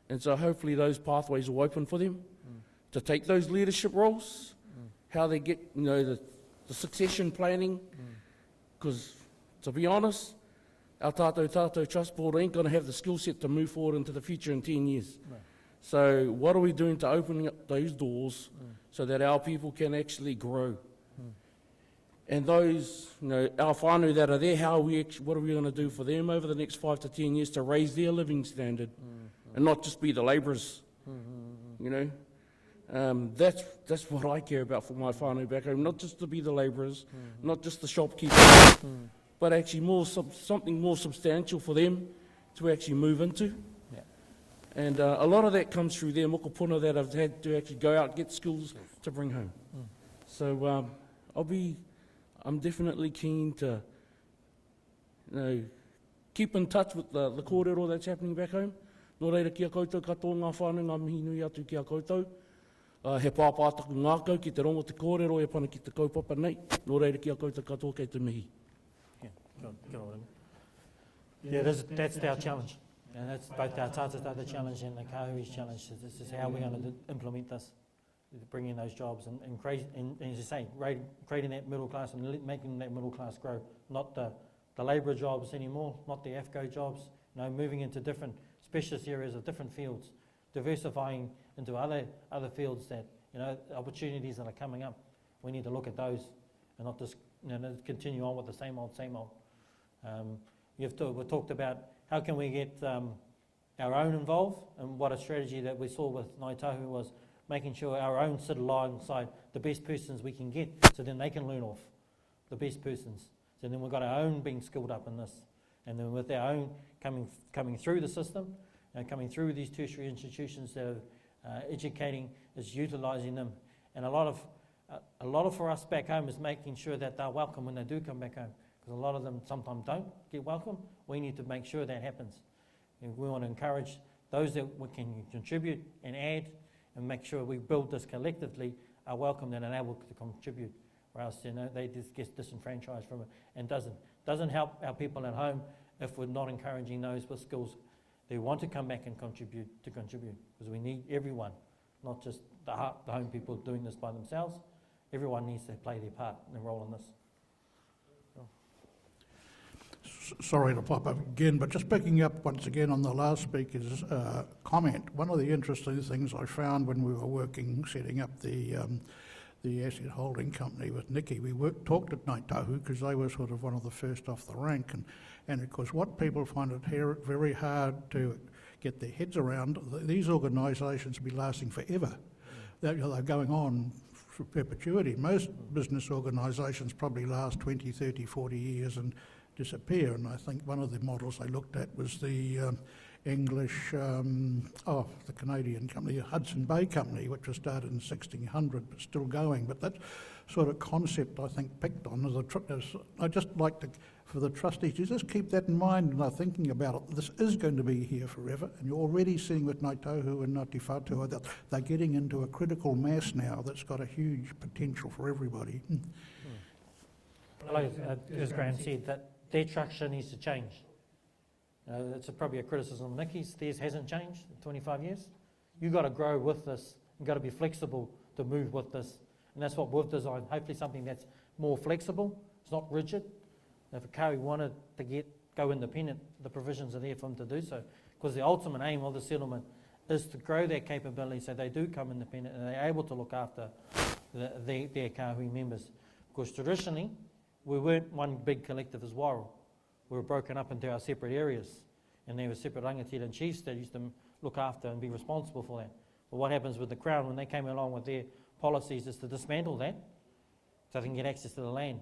And so hopefully those pathways will open for them to take those leadership roles, how they get, you know, the succession planning, because to be honest, our tātou trust board ain't going to have the skill set to move forward into the future in 10 years. So what are we doing to open up those doors so that our people can actually grow? And those, you know, our whānau that are there, what are we going to do for them over the next 5 to 10 years to raise their living standard and not just be the labourers, you know? That's what I care about for my whānau back home, not just to be the labourers, not just the shopkeepers, but actually something more substantial for them to actually move into. And a lot of that comes through their mokopuna that have had to actually go out and get skills to bring home. So I'm definitely keen to, you know, keep in touch with the kōrero that's happening back home. Nō reira kia koutou katoa ngā whānau ngā mihi nui atu kia koutou. He pāpātaku ngākau ki te rongo te kōrero e pana ki te kaupapa nei. Nō reira kia koutou katoa kei te mihi. Yeah, that's our challenge. And that's both our tātata challenge and the Kahui's challenge. This is how we're going to implement this, bring in those jobs and as you say, creating that middle class and making that middle class grow. Not the labourer jobs anymore, not the AFCO jobs, you know, moving into different specialist areas of different fields, diversifying into other fields that, you know, opportunities that are coming up. We need to look at those and not just, you know, continue on with the same old. We talked about how can we get our own involved, and what a strategy that we saw with Ngāi Tahu was making sure our own sit alongside the best persons we can get, so then they can learn off the best persons. So then we've got our own being skilled up in this, and then with our own coming through the system, coming through these tertiary institutions that are educating, is utilising them, and a lot of for us back home is making sure that they're welcome when they do come back home, because a lot of them sometimes don't get welcome. We need to make sure that happens. And we want to encourage those that we can contribute and add, and make sure we build this collectively, are welcomed and are able to contribute, or else, you know, they just get disenfranchised from it, and doesn't help our people at home if we're not encouraging those with skills who want to come back and contribute, because we need everyone, not just the home people doing this by themselves. Everyone needs to play their part and role in this. Sorry to pop up again, but just picking up once again on the last speaker's comment, one of the interesting things I found when we were setting up the asset holding company with Nikki, we talked at Ngāi Tahu because they were sort of one of the first off the rank, and of course what people find it very hard to get their heads around, these organisations will be lasting forever. They're going on for perpetuity. Most business organisations probably last 20, 30, 40 years and disappear, and I think one of the models they looked at was the English, the Canadian company, Hudson Bay Company, which was started in 1600 but still going. But that sort of concept, I think, picked on I just like to, for the trustees, to just keep that in mind when they're thinking about it. This is going to be here forever, and you're already seeing with Ngāi Tahu and Ngāti Whātua that they're getting into a critical mass now that's got a huge potential for everybody. Like, as Graham said, that their structure needs to change. It's probably a criticism of Nikki's. Theirs hasn't changed in 25 years. You've got to grow with this. You've got to be flexible to move with this. And that's what we've designed. Hopefully something that's more flexible. It's not rigid. If a Kawi wanted to go independent, the provisions are there for them to do so. Because the ultimate aim of the settlement is to grow their capability so they do come independent and they're able to look after their Kawi members. Because traditionally, we weren't one big collective as Wairau. We were broken up into our separate areas, and there were separate rangatira and chiefs that used to look after and be responsible for that. But what happens with the Crown when they came along with their policies is to dismantle that so they can get access to the land.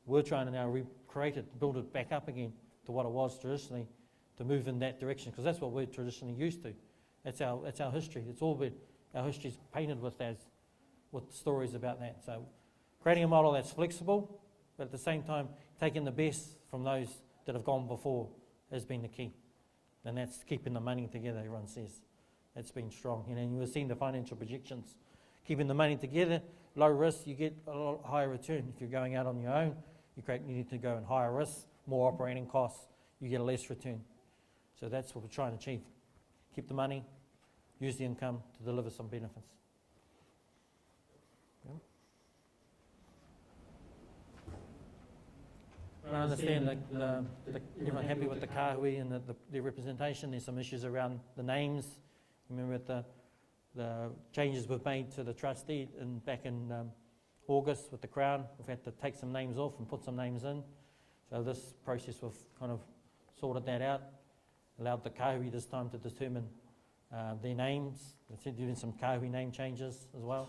We're trying to now recreate it, build it back up again to what it was traditionally, to move in that direction, because that's what we're traditionally used to. That's our history. It's all been, our history's painted with stories about that. So creating a model that's flexible, but at the same time taking the best from those that have gone before has been the key. And that's keeping the money together, everyone says. That's been strong. And you've seen the financial projections. Keeping the money together, low risk, you get a lot higher return. If you're going out on your own, you need to go in higher risk, more operating costs, you get a less return. So that's what we're trying to achieve. Keep the money, use the income to deliver some benefits. I understand that everyone happy with the Kahui and the representation. There's some issues around the names. Remember the changes we've made to the trustee back in August with the Crown. We've had to take some names off and put some names in. So this process we've kind of sorted that out, allowed the Kahui this time to determine their names. They're doing some Kahui name changes as well.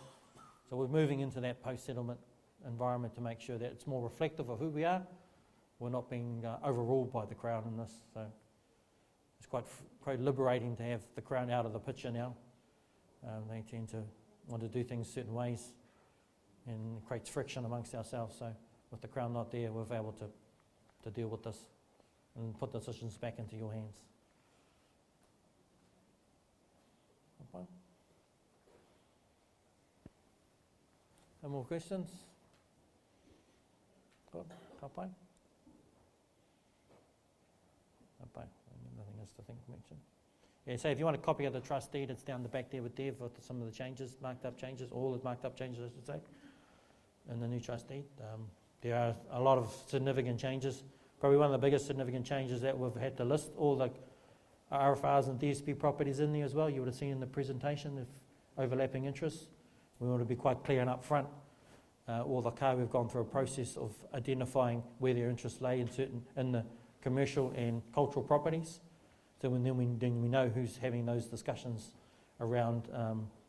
So we're moving into that post-settlement environment to make sure that it's more reflective of who we are. We're not being overruled by the Crown in this. So it's quite liberating to have the Crown out of the picture now. They tend to want to do things certain ways and it creates friction amongst ourselves. So with the Crown not there, we're able to deal with this and put decisions back into your hands. Okay. Any more questions? Good. Kapai? Nothing else to think mention. Yeah, so if you want a copy of the trust deed, it's down the back there with Dev with some of the changes, marked up changes, all the marked up changes I should say, in the new trust deed. There are a lot of significant changes. Probably one of the biggest significant changes that we've had to list all the RFRs and DSP properties in there as well. You would have seen in the presentation if overlapping interests. We want to be quite clear and upfront. All the car we've gone through a process of identifying where their interests lay in the commercial and cultural properties. So then we know who's having those discussions around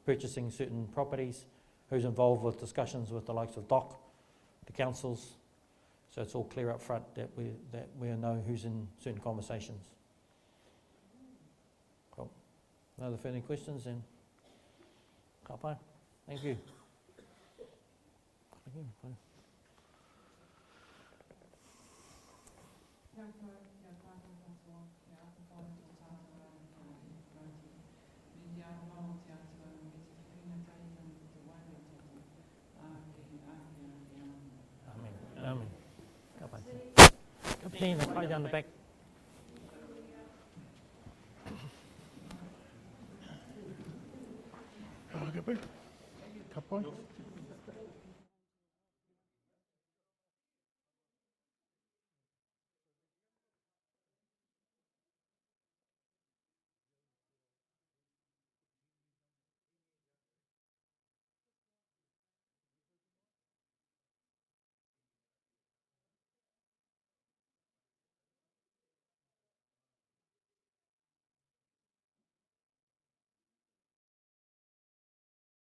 purchasing certain properties, who's involved with discussions with the likes of DOC, the councils. So it's all clear up front that we know who's in certain conversations. Cool. No other further questions then? Kapai. Thank you. Amen. Kapai. Kapten, right down the back.